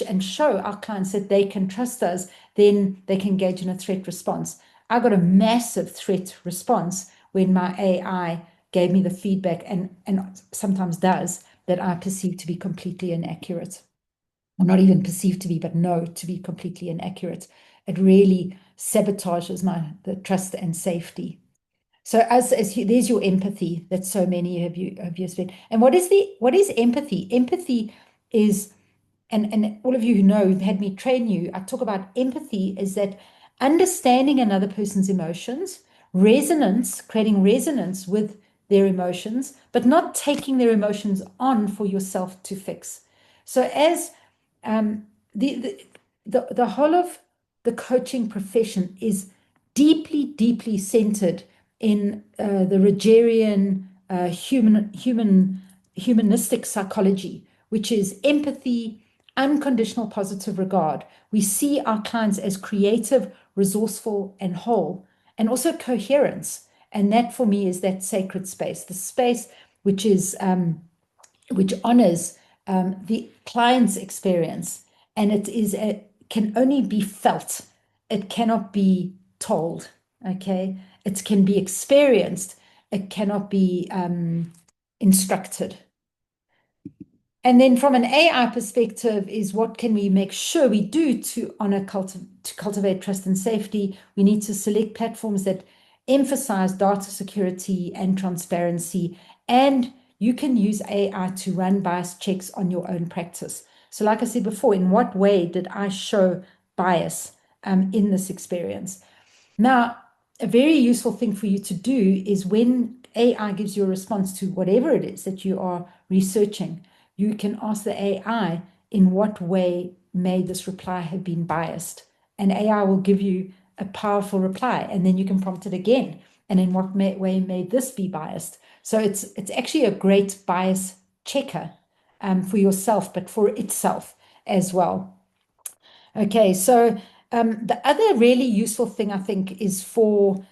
and show our clients that they can trust us, then they can engage in a threat response. I got a massive threat response when my AI gave me the feedback, and sometimes does, that I perceive to be completely inaccurate. Or not even perceived to be, but know to be completely inaccurate. It really sabotages the trust and safety. So there's your empathy that so many of you spent. And what is empathy? Empathy is, and all of you who know, who've had me train you, I talk about empathy is that understanding another person's emotions, resonance, creating resonance with their emotions, but not taking their emotions on for yourself to fix. So as the whole of the coaching profession is deeply, deeply centered in the Rogerian humanistic psychology, which is empathy, unconditional positive regard. We see our clients as creative, resourceful, and whole, and also coherence. And that for me is that sacred space, the space which is which honors the client's experience, and can only be felt. It cannot be told. Okay, it can be experienced. It cannot be instructed. And then from an AI perspective is what can we make sure we do to honor, to cultivate trust and safety? We need to select platforms that emphasize data security and transparency. And you can use AI to run bias checks on your own practice. So like I said before, in what way did I show bias in this experience? Now, a very useful thing for you to do is when AI gives you a response to whatever it is that you are researching, you can ask the AI, in what way may this reply have been biased? And AI will give you a powerful reply, and then you can prompt it again. And in what way may this be biased? So it's actually a great bias checker for yourself, but for itself as well. Okay, so the other really useful thing I think is for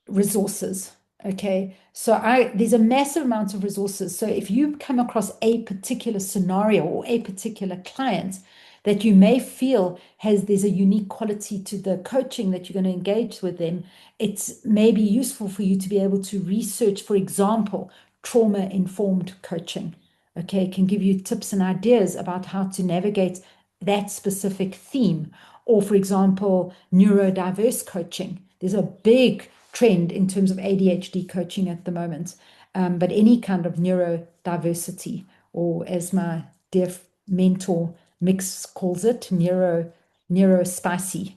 resources. Okay, so there's a massive amount of resources. So if you come across a particular scenario or a particular client that you may feel there's a unique quality to the coaching that you're going to engage with them, it's maybe useful for you to be able to research, for example, trauma-informed coaching. Okay, it can give you tips and ideas about how to navigate that specific theme. Or, for example, neurodiverse coaching. There's a big trend in terms of ADHD coaching at the moment, but any kind of neurodiversity, or as my dear mentor Mix calls it, neurospicy,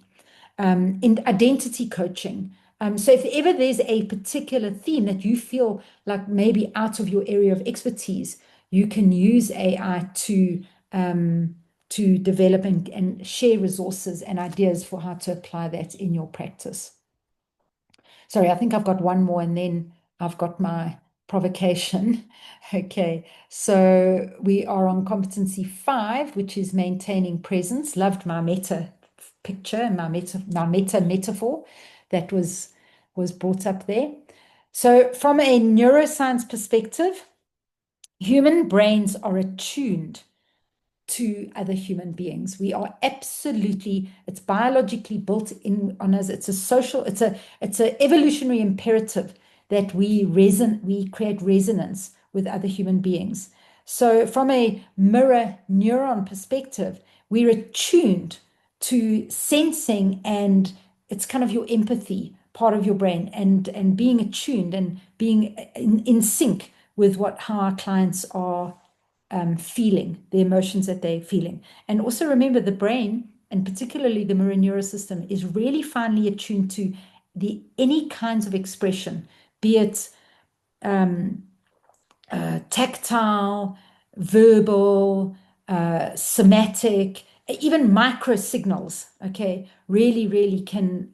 in identity coaching. So if ever there's a particular theme that you feel like maybe out of your area of expertise, you can use AI to develop and share resources and ideas for how to apply that in your practice. Sorry, I think I've got one more and then I've got my provocation. Okay, so we are on competency 5, which is maintaining presence. Loved my meta picture and my meta metaphor that was brought up there. So from a neuroscience perspective, human brains are attuned to other human beings. We are absolutely, it's biologically built in on us. It's a social, it's an evolutionary imperative that we create resonance with other human beings. So from a mirror neuron perspective, we're attuned to sensing, and it's kind of your empathy part of your brain, and being attuned and being in sync with how our clients are feeling, the emotions that they're feeling. And also remember, the brain, and particularly the mirror neural system, is really finely attuned to any kinds of expression, be it tactile, verbal, somatic, even micro signals. Okay, really can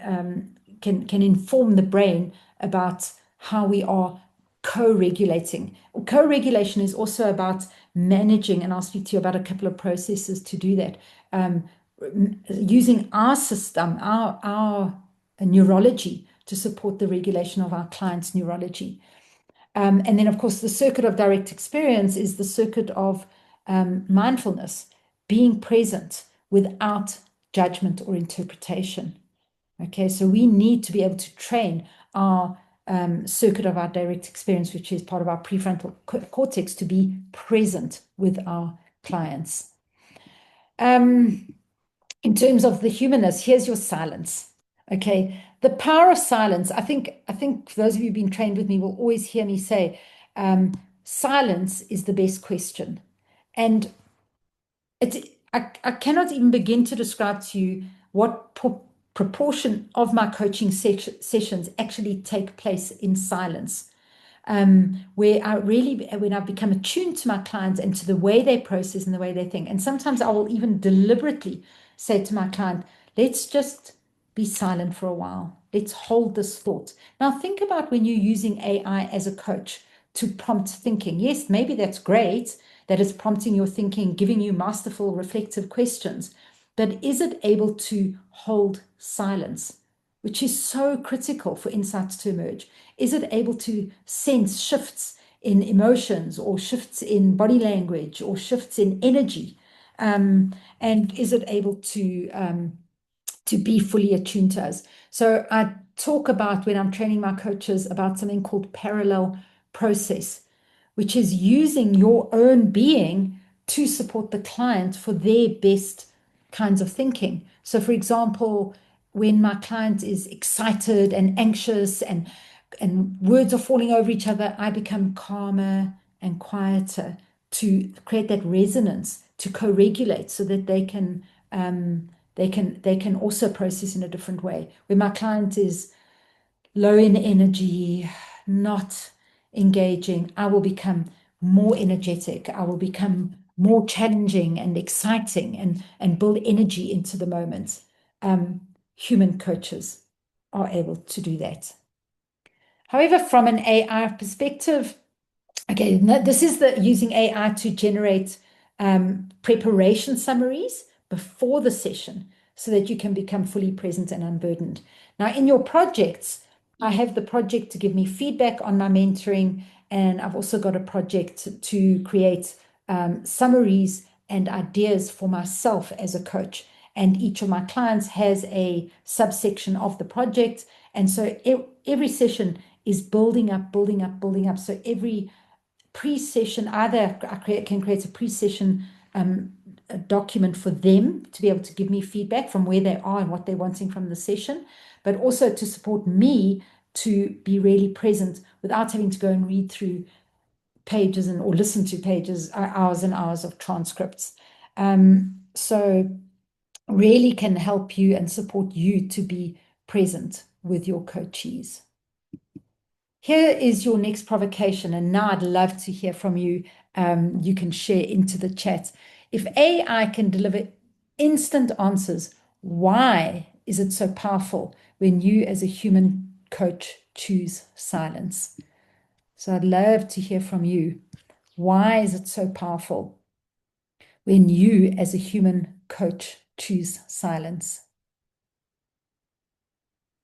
inform the brain about how we are co-regulating. Co-regulation is also about managing, and I'll speak to you about a couple of processes to do that. using our system, our neurology to support the regulation of our clients' neurology. And then, of course, the circuit of direct experience is the circuit of mindfulness, being present without judgment or interpretation. Okay, so we need to be able to train our circuit of our direct experience, which is part of our prefrontal cortex, to be present with our clients. In terms of the humanness, here's your silence. Okay, the power of silence. I think those of you who've been trained with me will always hear me say, silence is the best question, and I cannot even begin to describe to you what proportion of my coaching sessions actually take place in silence. Where when I've become attuned to my clients and to the way they process and the way they think. And sometimes I will even deliberately say to my client, let's just be silent for a while. Let's hold this thought. Now, think about when you're using AI as a coach to prompt thinking. Yes, maybe that's great that it's prompting your thinking, giving you masterful, reflective questions. But is it able to hold silence, which is so critical for insights to emerge? Is it able to sense shifts in emotions or shifts in body language or shifts in energy? And is it able to be fully attuned to us? So I talk about, when I'm training my coaches, about something called parallel process, which is using your own being to support the client for their best kinds of thinking. So, for example, when my client is excited and anxious and words are falling over each other, I become calmer and quieter to create that resonance, to co-regulate, so that they can also process in a different way. When my client is low in energy, not engaging, I will become more energetic. I will become more challenging and exciting and build energy into the moment. Human coaches are able to do that. However, from an AI perspective, okay, this is the using AI to generate preparation summaries before the session so that you can become fully present and unburdened. Now, in your projects, I have the project to give me feedback on my mentoring, and I've also got a project to create summaries and ideas for myself as a coach. And each of my clients has a subsection of the project. And so every session is building up, building up, building up. So every pre-session, either I can create a pre-session a document for them to be able to give me feedback from where they are and what they're wanting from the session, but also to support me to be really present without having to go and read through pages or listen to pages, hours and hours of transcripts. So really can help you and support you to be present with your coachees. Here is your next provocation, and now I'd love to hear from you. You can share into the chat. If AI can deliver instant answers, why is it so powerful when you as a human coach choose silence? So I'd love to hear from you. Why is it so powerful when you as a human coach choose silence?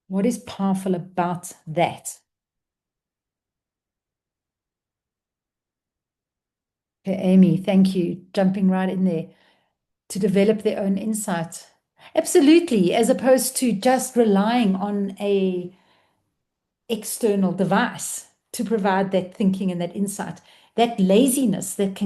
What is powerful about that? Okay, Amy, thank you. Jumping right in there. To develop their own insight. Absolutely, as opposed to just relying on a external device to provide that thinking and that insight. That laziness that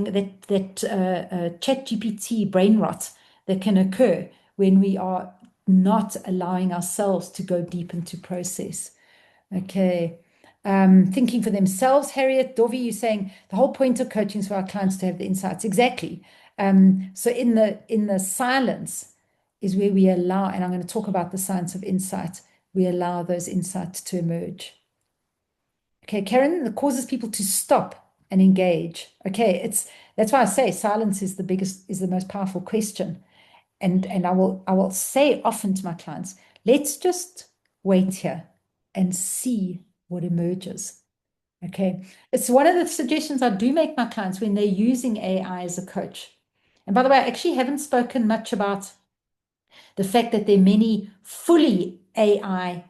chat GPT brain rot that can occur when we are not allowing ourselves to go deep into process. Okay. Thinking for themselves, Harriet, Dovi, you're saying the whole point of coaching is for our clients to have the insights. Exactly. So in the silence is where we allow, and I'm going to talk about the science of insight, we allow those insights to emerge. Okay, Karen, it causes people to stop and engage. Okay, that's why I say silence is the most powerful question. And I will say often to my clients, let's just wait here and see what emerges. Okay, it's one of the suggestions I do make my clients when they're using AI as a coach. And by the way, I actually haven't spoken much about The fact that there are many fully AI,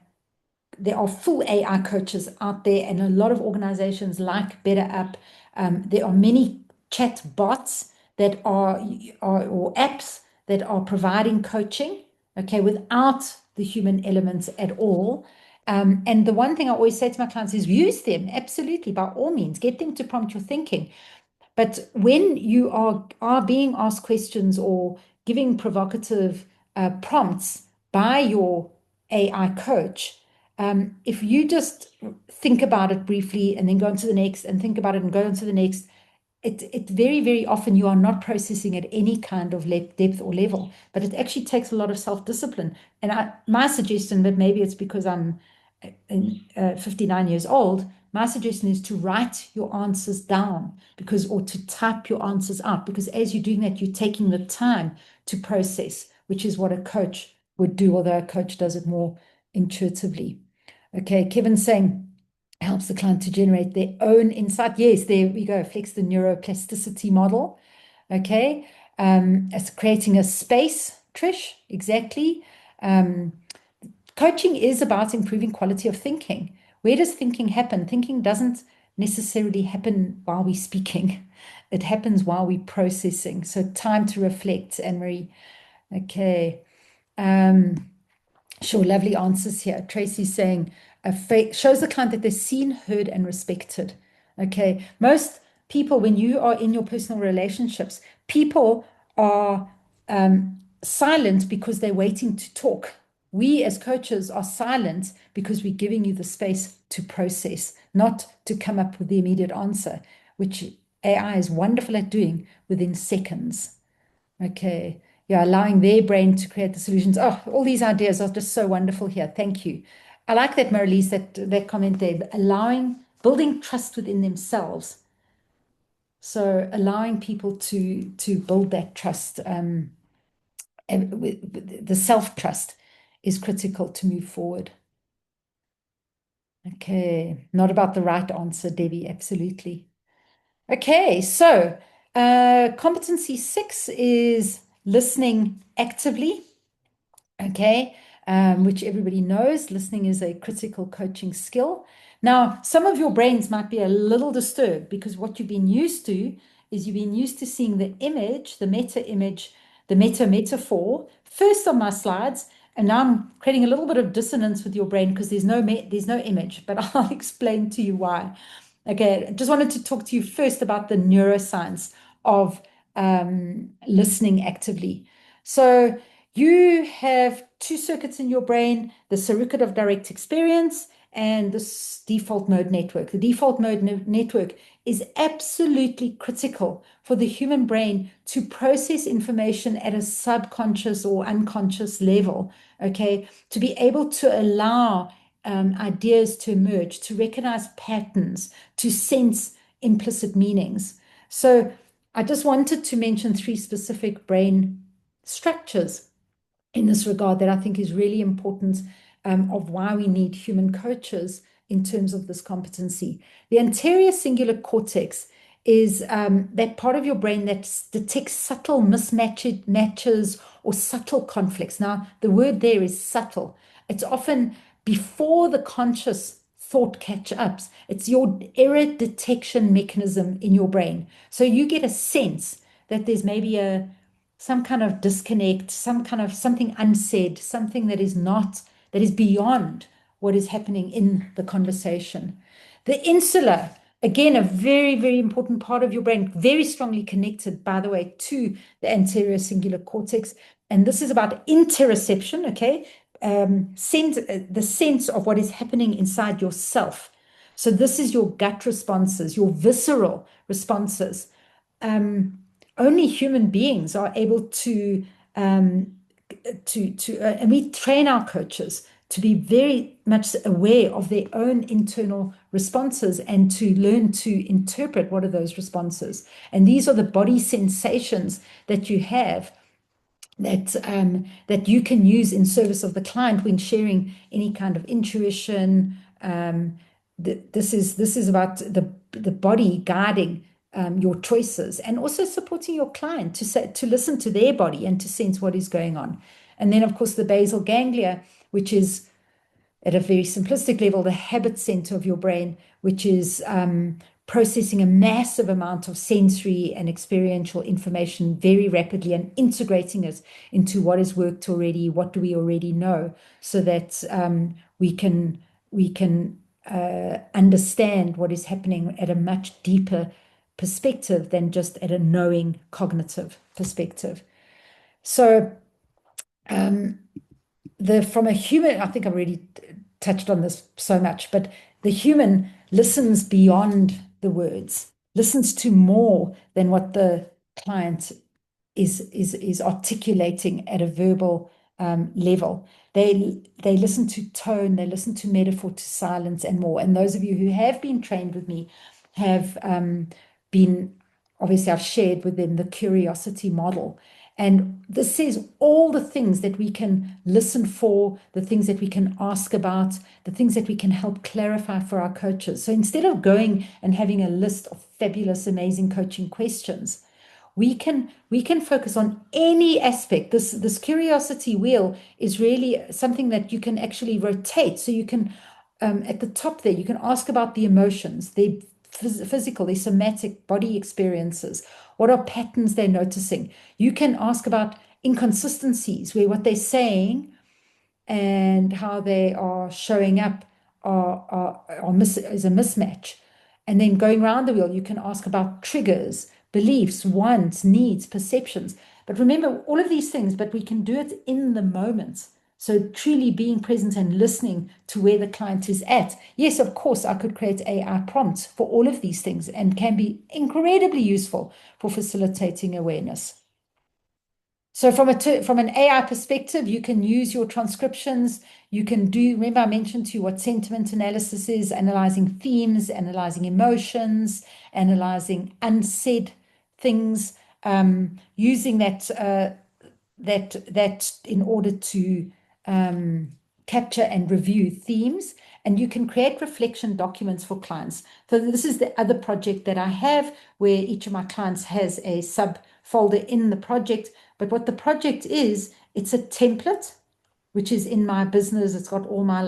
there are full AI coaches out there, and a lot of organizations like BetterUp. There are many chat bots that are or apps that are providing coaching, okay, without the human elements at all. And the one thing I always say to my clients is use them, absolutely, by all means, get them to prompt your thinking. But when you are being asked questions or giving provocative prompts by your AI coach, if you just think about it briefly and then go on to the next and think about it and go on to the next, it very, very often you are not processing at any kind of depth or level, but it actually takes a lot of self-discipline. And my suggestion, but maybe it's because I'm 59 years old, my suggestion is to write your answers down or to type your answers out, because as you're doing that, you're taking the time to process, which is what a coach would do, although a coach does it more intuitively. Okay, Kevin's saying, helps the client to generate their own insight. Yes, there we go. Flex the neuroplasticity model. Okay. As creating a space, Trish, exactly. Coaching is about improving quality of thinking. Where does thinking happen? Thinking doesn't necessarily happen while we're speaking. It happens while we're processing. So time to reflect, Anne-Marie. Okay. Sure, lovely answers here. Tracy's saying, shows the client that they're seen, heard, and respected. Okay. Most people, when you are in your personal relationships, people are silent because they're waiting to talk. We as coaches are silent because we're giving you the space to process, not to come up with the immediate answer, which AI is wonderful at doing within seconds. Okay. Yeah, allowing their brain to create the solutions. Oh, all these ideas are just so wonderful here. Thank you. I like that, Marilise, that comment there, building trust within themselves. So allowing people to build that trust, and the self-trust is critical to move forward. Okay, not about the right answer, Debbie, absolutely. Okay, so competency 6 is listening actively. Okay, which everybody knows, listening is a critical coaching skill. Now, some of your brains might be a little disturbed because what you've been used to is you've been used to seeing the image, the meta image, the meta metaphor first on my slides, and now I'm creating a little bit of dissonance with your brain because there's no image, but I'll explain to you why. Okay, I just wanted to talk to you first about the neuroscience of listening actively. So you have two circuits in your brain, the circuit of direct experience and this default mode network. The default mode network is absolutely critical for the human brain to process information at a subconscious or unconscious level, okay, to be able to allow ideas to emerge, to recognize patterns, to sense implicit meanings. So I just wanted to mention 3 specific brain structures in this regard that I think is really important, of why we need human coaches in terms of this competency. The anterior cingulate cortex is that part of your brain that detects subtle mismatches or subtle conflicts. Now, the word there is subtle. It's often before the conscious thought catch-ups. It's your error detection mechanism in your brain. So you get a sense that there's maybe some kind of disconnect, some kind of something unsaid, something that is beyond what is happening in the conversation. The insula, again, a very, very important part of your brain, very strongly connected, by the way, to the anterior cingulate cortex. And this is about interoception, okay? The sense of what is happening inside yourself. So this is your gut responses, your visceral responses. Only human beings are able to and we train our coaches to be very much aware of their own internal responses and to learn to interpret what are those responses. And these are the body sensations that you have that you can use in service of the client when sharing any kind of intuition. This is about the body guiding your choices and also supporting your client to listen to their body and to sense what is going on. And then, of course, the basal ganglia, which is at a very simplistic level, the habit center of your brain, which is processing a massive amount of sensory and experiential information very rapidly and integrating it into what has worked already, what do we already know, so that we can understand what is happening at a much deeper perspective than just at a knowing cognitive perspective. So from a human, I think I've already touched on this so much, but the human listens beyond the words, listens to more than what the client is articulating at a verbal level. They listen to tone, they listen to metaphor, to silence, and more. And those of you who have been trained with me have been, obviously, I've shared with them the curiosity model. And this says all the things that we can listen for, the things that we can ask about, the things that we can help clarify for our coaches. So instead of going and having a list of fabulous, amazing coaching questions, we can focus on any aspect. This curiosity wheel is really something that you can actually rotate. So you can, at the top there, you can ask about the emotions, their physical, their somatic body experiences. What are patterns they're noticing? You can ask about inconsistencies, where what they're saying and how they are showing up is a mismatch. And then going around the wheel, you can ask about triggers, beliefs, wants, needs, perceptions. But remember all of these things, but we can do it in the moment. So truly being present and listening to where the client is at. Yes, of course, I could create AI prompts for all of these things and can be incredibly useful for facilitating awareness. So from an AI perspective, you can use your transcriptions. You can remember I mentioned to you what sentiment analysis is, analyzing themes, analyzing emotions, analyzing unsaid things, using that in order to capture and review themes. And you can create reflection documents for clients. So this is the other project that I have, where each of my clients has a subfolder in the project. But what the project is, it's a template, which is in my business. It's got all my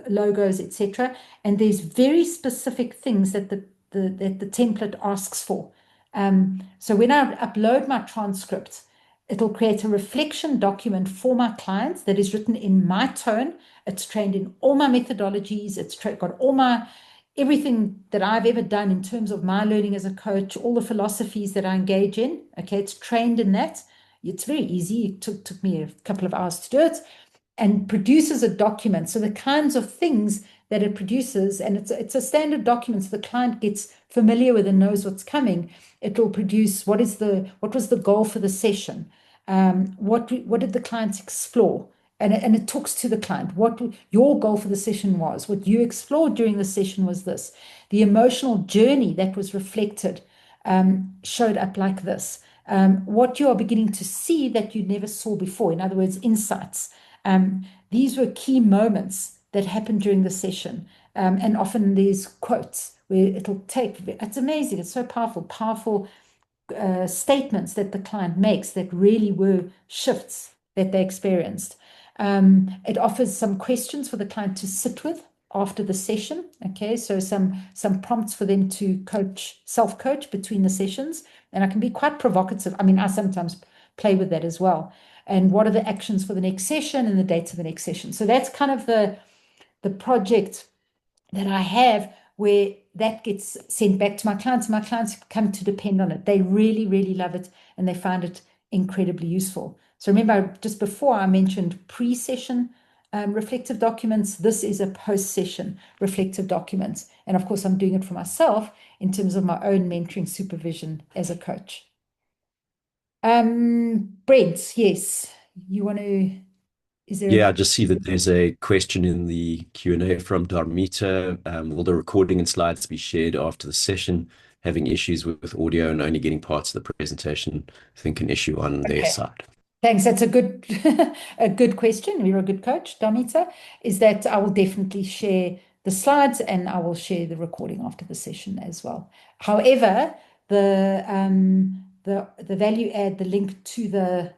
logos, etc. And there's very specific things that the template asks for. So when I upload my transcript, it'll create a reflection document for my clients that is written in my tone. It's trained in all my methodologies. It's got everything that I've ever done in terms of my learning as a coach, all the philosophies that I engage in. Okay, it's trained in that. It's very easy. It took me a couple of hours to do it, and produces a document. So the kinds of things that it produces, and it's a standard document, so the client gets familiar with and knows what's coming. It will produce what was the goal for the session, what did the clients explore, and it talks to the client what your goal for the session was, what you explored during the session was this. The emotional journey that was reflected showed up like this. What you are beginning to see that you never saw before, in other words, insights. These were key moments that happened during the session. And often there's quotes where it's amazing, it's so powerful statements that the client makes that really were shifts that they experienced. It offers some questions for the client to sit with after the session. Okay, so some prompts for them to self-coach between the sessions. And I can be quite provocative. I mean, I sometimes play with that as well. And what are the actions for the next session and the dates of the next session? So that's kind of the project that I have, where that gets sent back to my clients. My clients come to depend on it. They really, really love it, and they find it incredibly useful. So remember, just before I mentioned pre-session reflective documents, this is a post-session reflective document. And of course, I'm doing it for myself in terms of my own mentoring supervision as a coach. Brent, yes, you want to, is there? Yeah, I just see that there's a question in the Q&A from Darmita. Will the recording and slides be shared after the session? Having issues with audio and only getting parts of the presentation, I think an issue on their side. Thanks. That's a good a good question. You're a good coach, Damita. Is that I will definitely share the slides and I will share the recording after the session as well. However, the value add, the link to the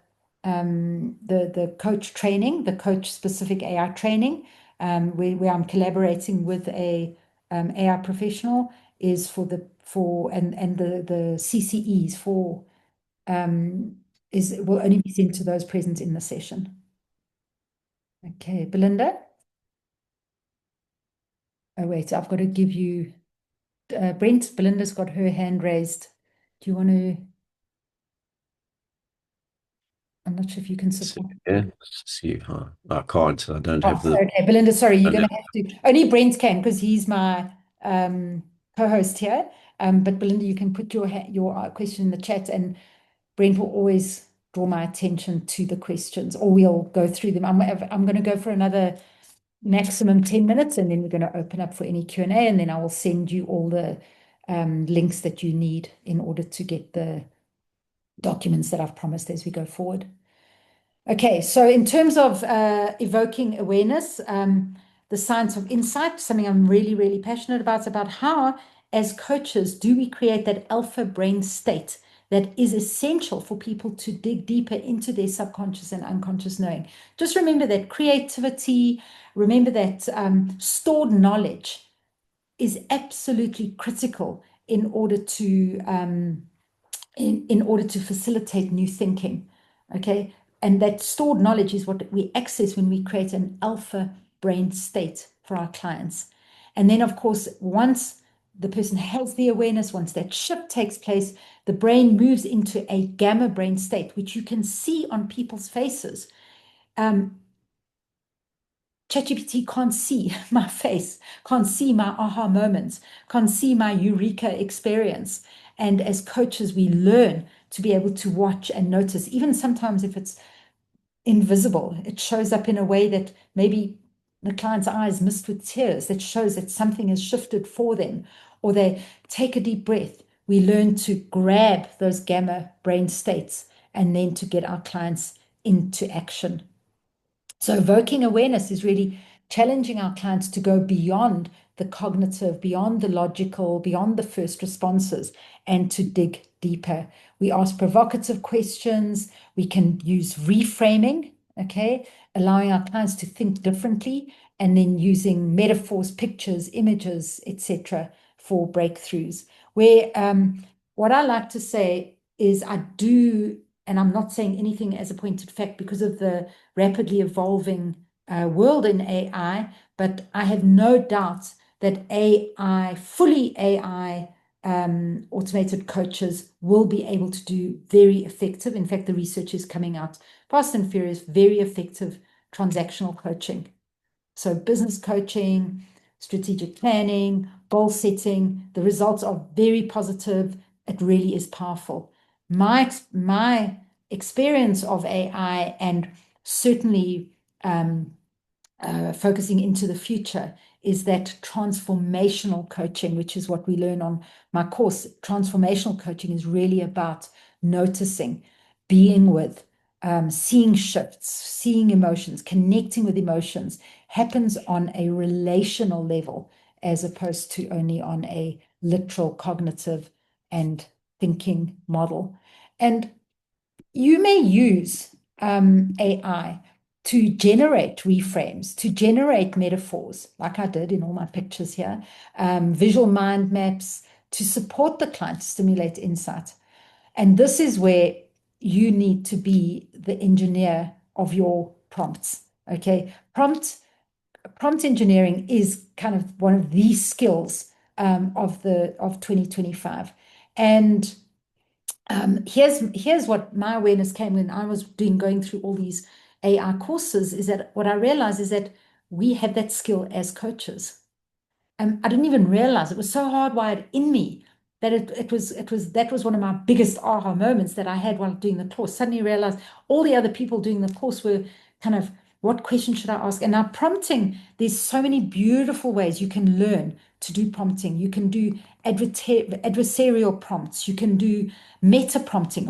the coach training, the coach specific AI training, where I'm collaborating with a AI professional, is for the CCEs for will only be sent to those present in the session. Okay, Belinda. Oh wait, I've got to give you Brent. Belinda's got her hand raised. Do you want to? I'm not sure if you can support. Yeah, see, I can't. I don't have the. Okay, Belinda, sorry, you're don't going have- to have to. Only Brent can because he's my co-host here. But Belinda, you can put your question in the chat, and Brent will always draw my attention to the questions, or we'll go through them. I'm going to go for another maximum 10 minutes, and then we're going to open up for any Q&A, and then I will send you all the links that you need in order to get the documents that I've promised as we go forward. Okay, so in terms of evoking awareness, the science of insight, something I'm really, really passionate about how, as coaches, do we create that alpha brain state that is essential for people to dig deeper into their subconscious and unconscious knowing. Just remember that creativity, remember that stored knowledge is absolutely critical in order to facilitate new thinking. Okay, and that stored knowledge is what we access when we create an alpha brain state for our clients. And then, of course, once the person has the awareness, once that shift takes place, the brain moves into a gamma brain state, which you can see on people's faces. ChatGPT can't see my face, can't see my aha moments, can't see my eureka experience. And as coaches, we learn to be able to watch and notice, even sometimes if it's invisible, it shows up in a way that maybe the client's eyes mist with tears, that shows that something has shifted for them, or they take a deep breath. We learn to grab those gamma brain states and then to get our clients into action. So evoking awareness is really challenging our clients to go beyond the cognitive, beyond the logical, beyond the first responses, and to dig deeper. We ask provocative questions. We can use reframing, okay, allowing our clients to think differently, and then using metaphors, pictures, images, etc., for breakthroughs. Where what I like to say is I do, and I'm not saying anything as a pointed fact because of the rapidly evolving world in AI, but I have no doubt that AI, fully AI automated coaches will be able to do very effective. In fact, the research is coming out fast and furious, very effective transactional coaching. So business coaching, strategic planning, goal setting, the results are very positive. It really is powerful. My experience of AI, and certainly focusing into the future, is that transformational coaching, which is what we learn on my course. Transformational coaching is really about noticing, being with, seeing shifts, seeing emotions, connecting with emotions, happens on a relational level as opposed to only on a literal cognitive and thinking model. And you may use AI to generate reframes, to generate metaphors, like I did in all my pictures here, visual mind maps to support the client, to stimulate insight. And this is where you need to be the engineer of your prompts. Okay, prompt engineering is kind of one of the skills of 2025. And here's what my awareness came when I was going through all these AI courses, is that what I realized is that we have that skill as coaches. I didn't even realize it was so hardwired in me that that was one of my biggest aha moments that I had while doing the course. Suddenly realized all the other people doing the course were kind of, what question should I ask? And now prompting, there's so many beautiful ways you can learn to do prompting. You can do adversarial prompts. You can do meta prompting,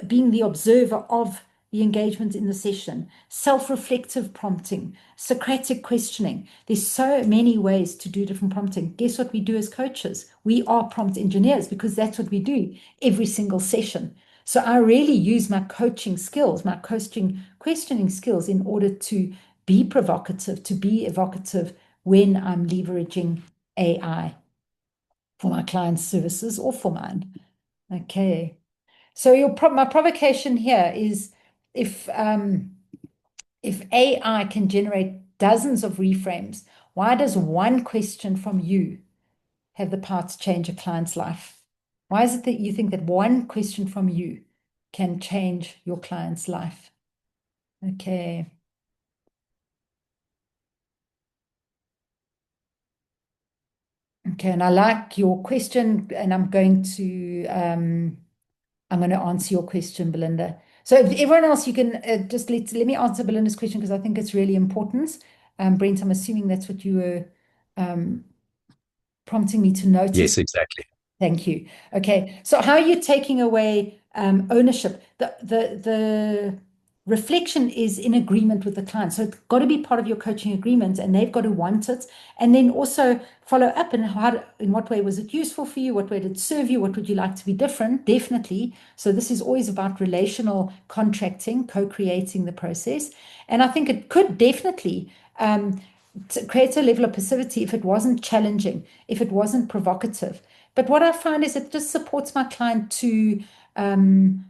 being the observer of the engagement in the session, self-reflective prompting, Socratic questioning. There's so many ways to do different prompting. Guess what we do as coaches? We are prompt engineers because that's what we do every single session. So I really use my coaching skills, my coaching questioning skills in order to be provocative, to be evocative when I'm leveraging AI for my clients' services or for mine. Okay. So my provocation here is if AI can generate dozens of reframes, why does one question from you have the power to change a client's life? Why is it that you think that one question from you can change your client's life? Okay. Okay, and I like your question, and I'm going to answer your question, Belinda. So if everyone else, you can just let me answer Belinda's question because I think it's really important. Brent, I'm assuming that's what you were um, prompting me to notice. Yes, exactly. Thank you. Okay, so how are you taking away ownership? The reflection is in agreement with the client, so it's got to be part of your coaching agreement, and they've got to want it, and then also follow up and in what way was it useful for you? What way did it serve you? What would you like to be different? Definitely. So this is always about relational contracting, co-creating the process, and I think it could definitely to create a level of passivity if it wasn't challenging, if it wasn't provocative. But what I find is it just supports my client um,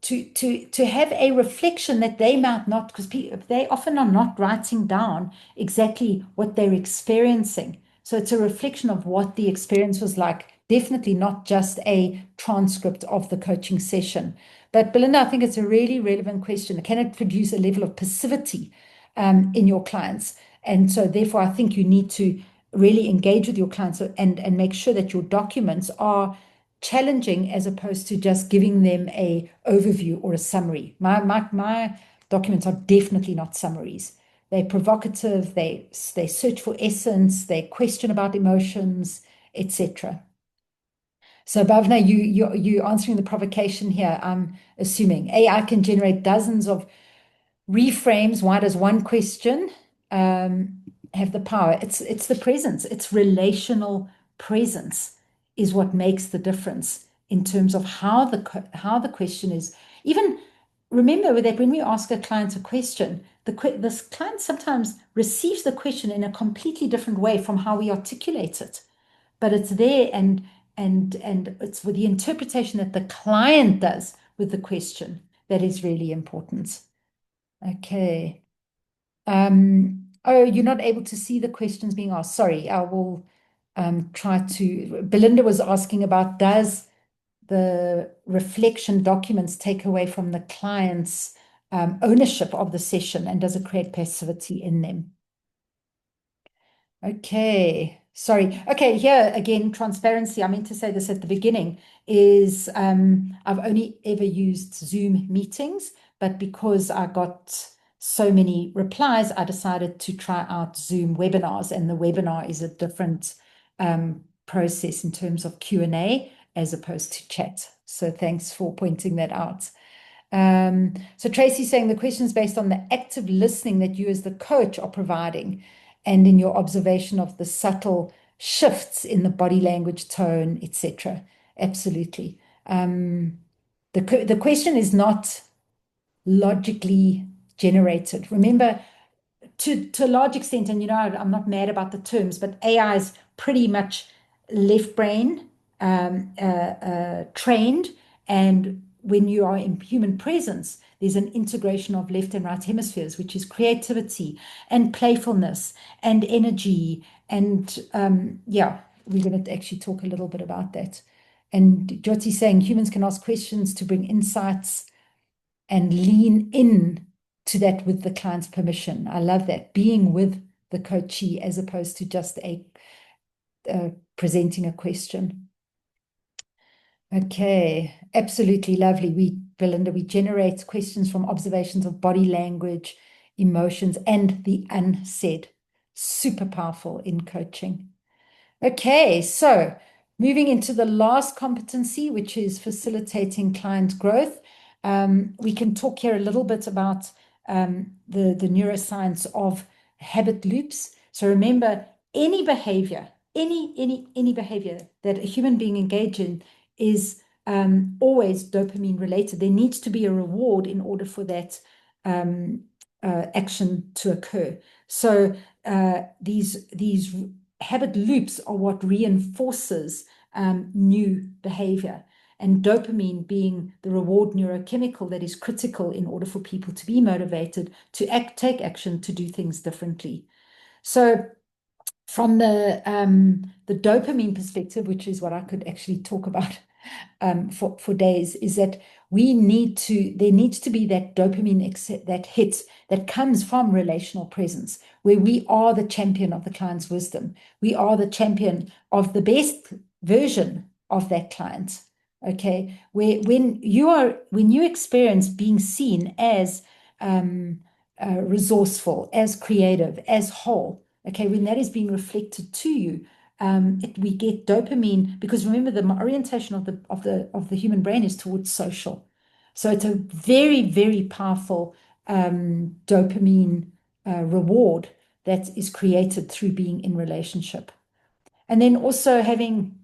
to have a reflection that they might not, because they often are not writing down exactly what they're experiencing. So it's a reflection of what the experience was like, definitely not just a transcript of the coaching session. But Belinda, I think it's a really relevant question. Can it produce a level of passivity in your clients? And so therefore, I think you need to really engage with your clients and make sure that your documents are challenging as opposed to just giving them a overview or a summary. My documents are definitely not summaries. They're provocative, they search for essence, they question about emotions, etc. So Bhavna, you answering the provocation here. I'm assuming AI can generate dozens of reframes. Why does one question have the power? It's the presence. It's relational presence is what makes the difference in terms of how the question is. Even remember that when we ask a client a question, this client sometimes receives the question in a completely different way from how we articulate it, but it's there and it's with the interpretation that the client does with the question that is really important. Okay. Oh, you're not able to see the questions being asked. Sorry, I will try to. Belinda was asking about, does the reflection documents take away from the client's ownership of the session, and does it create passivity in them? Okay, sorry. Okay, here again, transparency. I meant to say this at the beginning, is I've only ever used Zoom meetings, but because I got so many replies, I decided to try out Zoom webinars, and the webinar is a different process in terms of Q&A as opposed to chat. So thanks for pointing that out. So Tracy's saying the question is based on the active listening that you as the coach are providing and in your observation of the subtle shifts in the body language, tone, etc. Absolutely. The question is not logically generated. Remember, to a large extent, and I'm not mad about the terms, but AI is pretty much left brain trained. And when you are in human presence, there's an integration of left and right hemispheres, which is creativity and playfulness and energy. And yeah, we're going to actually talk a little bit about that. And Jyoti saying humans can ask questions to bring insights and lean in to that with the client's permission. I love that, being with the coachee as opposed to just presenting a question. Okay, absolutely lovely. Belinda, we generate questions from observations of body language, emotions, and the unsaid. Super powerful in coaching. Okay, so moving into the last competency, which is facilitating client growth. We can talk here a little bit about the neuroscience of habit loops. So remember, any behavior, any behavior that a human being engages in is always dopamine related. There needs to be a reward in order for that action to occur. So these habit loops are what reinforces new behavior. And dopamine being the reward neurochemical that is critical in order for people to be motivated to take action, to do things differently. So from the dopamine perspective, which is what I could actually talk about for days, is that there needs to be that dopamine that hit that comes from relational presence, where we are the champion of the client's wisdom. We are the champion of the best version of that client. Okay, when you experience being seen as resourceful, as creative, as whole. Okay, when that is being reflected to you, we get dopamine, because remember, the orientation of the human brain is towards social. So it's a very, very powerful dopamine reward that is created through being in relationship. And then also having,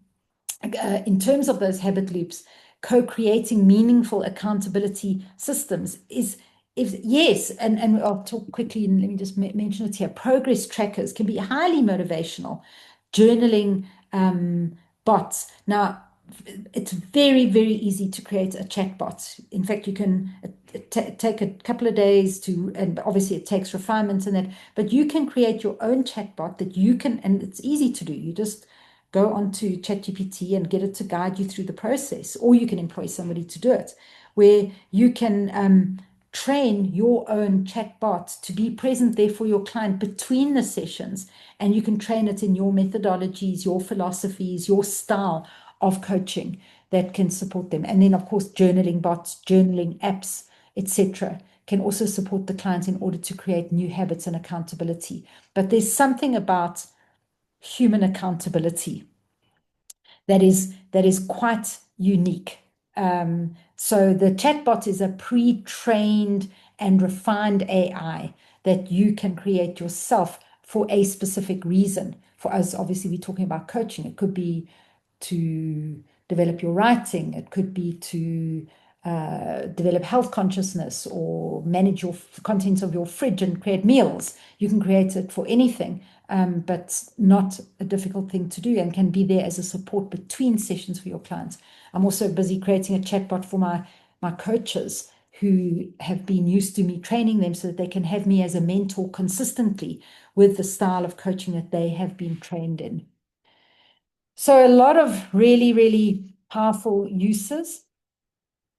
in terms of those habit loops, co-creating meaningful accountability systems is yes, and I'll talk quickly, and let me just mention it here. Progress trackers can be highly motivational. Journaling bots. Now, it's very, very easy to create a chat bot. In fact, you can take a couple of days to, and obviously it takes refinement in that, but you can create your own chat bot that you can, and it's easy to do. You just go onto ChatGPT and get it to guide you through the process, or you can employ somebody to do it, where you can train your own chatbot to be present there for your client between the sessions, and you can train it in your methodologies, your philosophies, your style of coaching that can support them. And then, of course, journaling bots, journaling apps, etc., can also support the client in order to create new habits and accountability. But there's something about human accountability that is quite unique. So the chatbot is a pre-trained and refined AI that you can create yourself for a specific reason. For us, obviously, we're talking about coaching. It could be to develop your writing. It could be to develop health consciousness, or manage your contents of your fridge and create meals. You can create it for anything, but not a difficult thing to do, and can be there as a support between sessions for your clients. I'm also busy creating a chatbot for my coaches who have been used to me training them, so that they can have me as a mentor consistently with the style of coaching that they have been trained in. So a lot of really, really powerful uses.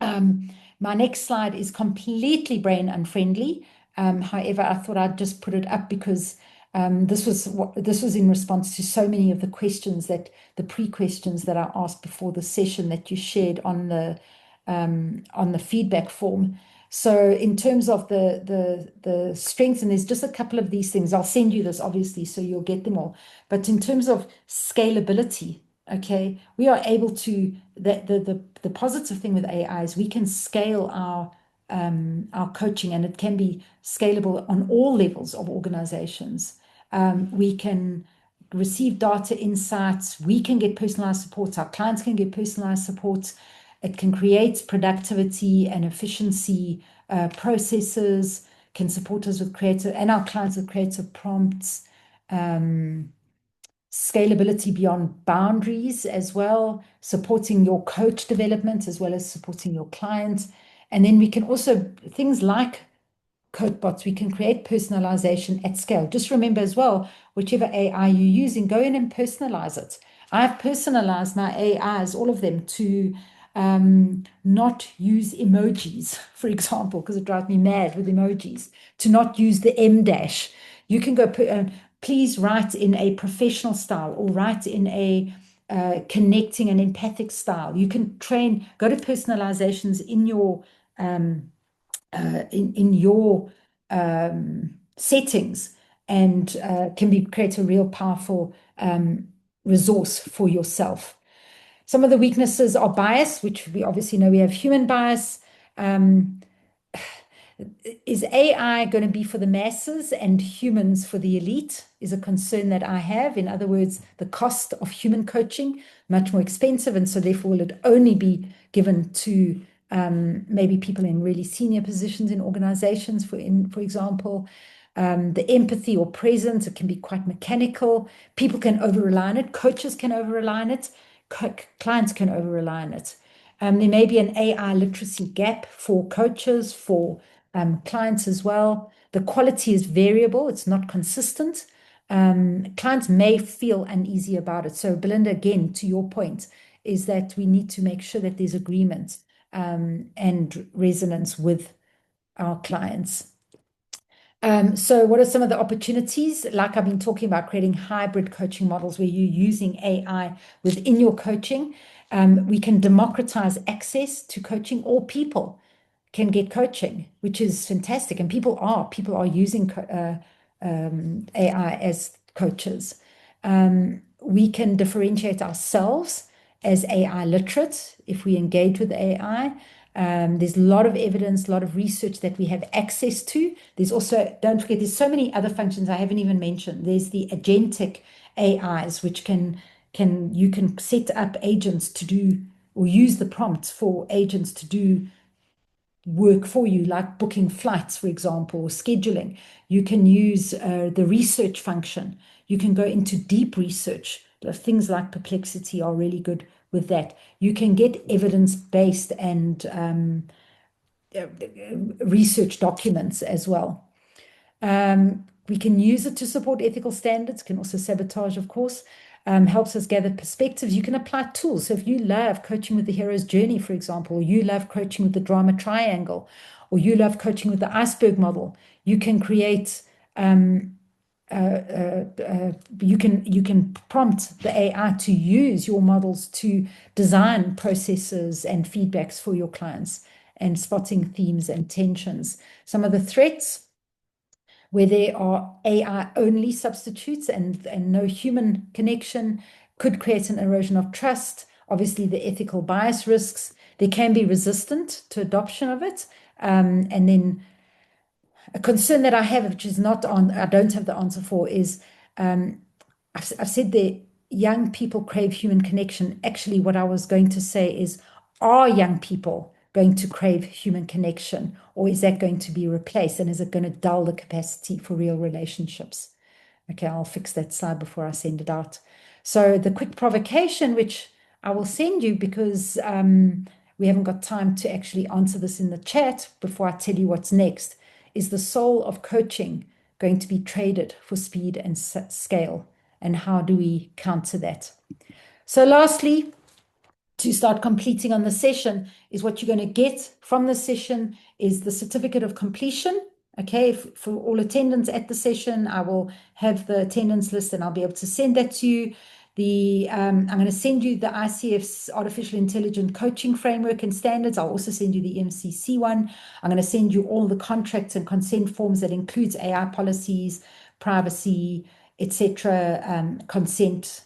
My next slide is completely brain unfriendly. However, I thought I'd just put it up because this was in response to so many of the questions, that the pre-questions that I asked before the session that you shared on the feedback form. So in terms of the strengths, and there's just a couple of these things. I'll send you this, obviously, so you'll get them all. But in terms of scalability, okay, we are able to, the positive thing with AI is we can scale our coaching, and it can be scalable on all levels of organizations. We can receive data insights. We can get personalized support. Our clients can get personalized support. It can create productivity and efficiency processes, can support us with creative, and our clients with creative prompts. Scalability beyond boundaries as well, supporting your coach development as well as supporting your clients. And then we can also, things like CodeBots, we can create personalization at scale. Just remember as well, whichever AI you're using, go in and personalize it. I've personalized my AIs, all of them, to not use emojis, for example, because it drives me mad with emojis, to not use the M dash. You can go, please write in a professional style, or write in a connecting and empathic style. You can go to personalizations in your settings, and create a real powerful resource for yourself. Some of the weaknesses are bias, which we obviously know we have human bias. Is AI going to be for the masses and humans for the elite? Is a concern that I have. In other words, the cost of human coaching much more expensive, and so therefore will it only be given to maybe people in really senior positions in organizations, for example. The empathy or presence, it can be quite mechanical. People can over-rely on it. Coaches can over-rely on it. Clients can over-rely on it. There may be an AI literacy gap for coaches, for clients as well. The quality is variable, it's not consistent. Clients may feel uneasy about it. So, Belinda, again, to your point, is that we need to make sure that there's agreement and resonance with our clients. So what are some of the opportunities? Like I've been talking about, creating hybrid coaching models where you're using AI within your coaching. We can democratize access to coaching. All people can get coaching, which is fantastic. And people are using AI as coaches. We can differentiate ourselves as AI literate if we engage with AI. There's a lot of evidence, a lot of research that we have access to. There's also, don't forget, there's so many other functions I haven't even mentioned. There's the agentic AIs, which you can set up agents to do or use the prompts for agents to do work for you, like booking flights, for example, or scheduling. You can use the research function. You can go into deep research. Things like Perplexity are really good with that. You can get evidence-based and research documents as well. We can use it to support ethical standards, can also sabotage, of course. Helps us gather perspectives. You can apply tools. So if you love coaching with the hero's journey, for example, or you love coaching with the drama triangle, or you love coaching with the iceberg model, you can create, you can prompt the AI to use your models to design processes and feedbacks for your clients and spotting themes and tensions. Some of the threats where there are AI-only substitutes and no human connection could create an erosion of trust. Obviously, the ethical bias risks. They can be resistant to adoption of it. And then a concern that I have, which is not on, I don't have the answer for, is I've said that young people crave human connection. Actually, what I was going to say is, are young people going to crave human connection, or is that going to be replaced? And is it going to dull the capacity for real relationships? Okay, I'll fix that slide before I send it out. So the quick provocation, which I will send you because we haven't got time to actually answer this in the chat before I tell you what's next, is the soul of coaching going to be traded for speed and scale? And how do we counter that? So lastly, to start completing on the session is what you're going to get from the session is the certificate of completion. Okay, for all attendants at the session, I will have the attendance list and I'll be able to send that to you. I'm going to send you the ICF's Artificial Intelligent Coaching Framework and Standards. I'll also send you the MCC one. I'm going to send you all the contracts and consent forms that includes AI policies, privacy, etc., consent,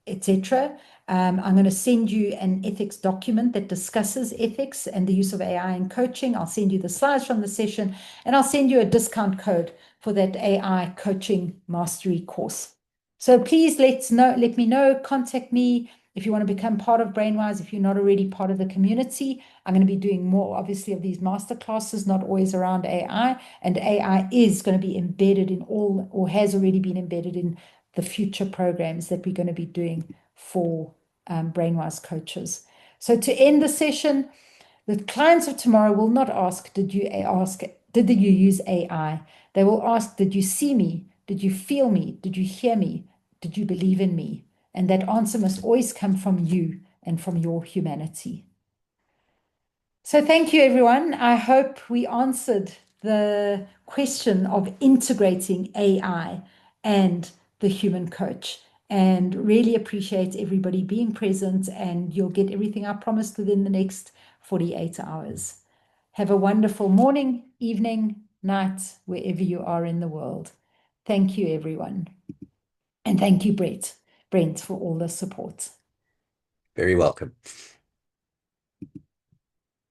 etc. I'm going to send you an ethics document that discusses ethics and the use of AI in coaching. I'll send you the slides from the session, and I'll send you a discount code for that AI coaching mastery course. So please let me know, contact me if you want to become part of BrainWise, if you're not already part of the community. I'm going to be doing more, obviously, of these masterclasses, not always around AI, and AI is going to be embedded in all, or has already been embedded in the future programs that we're going to be doing for BrainWise coaches. So to end the session, the clients of tomorrow will not ask, did you use AI? They will ask, did you see me? Did you feel me? Did you hear me? Did you believe in me? And that answer must always come from you and from your humanity. So thank you, everyone. I hope we answered the question of integrating AI and the human coach, and really appreciate everybody being present, and you'll get everything I promised within the next 48 hours. Have a wonderful morning, evening, night, wherever you are in the world. Thank you, everyone. And thank you, Brent, for all the support. Very welcome.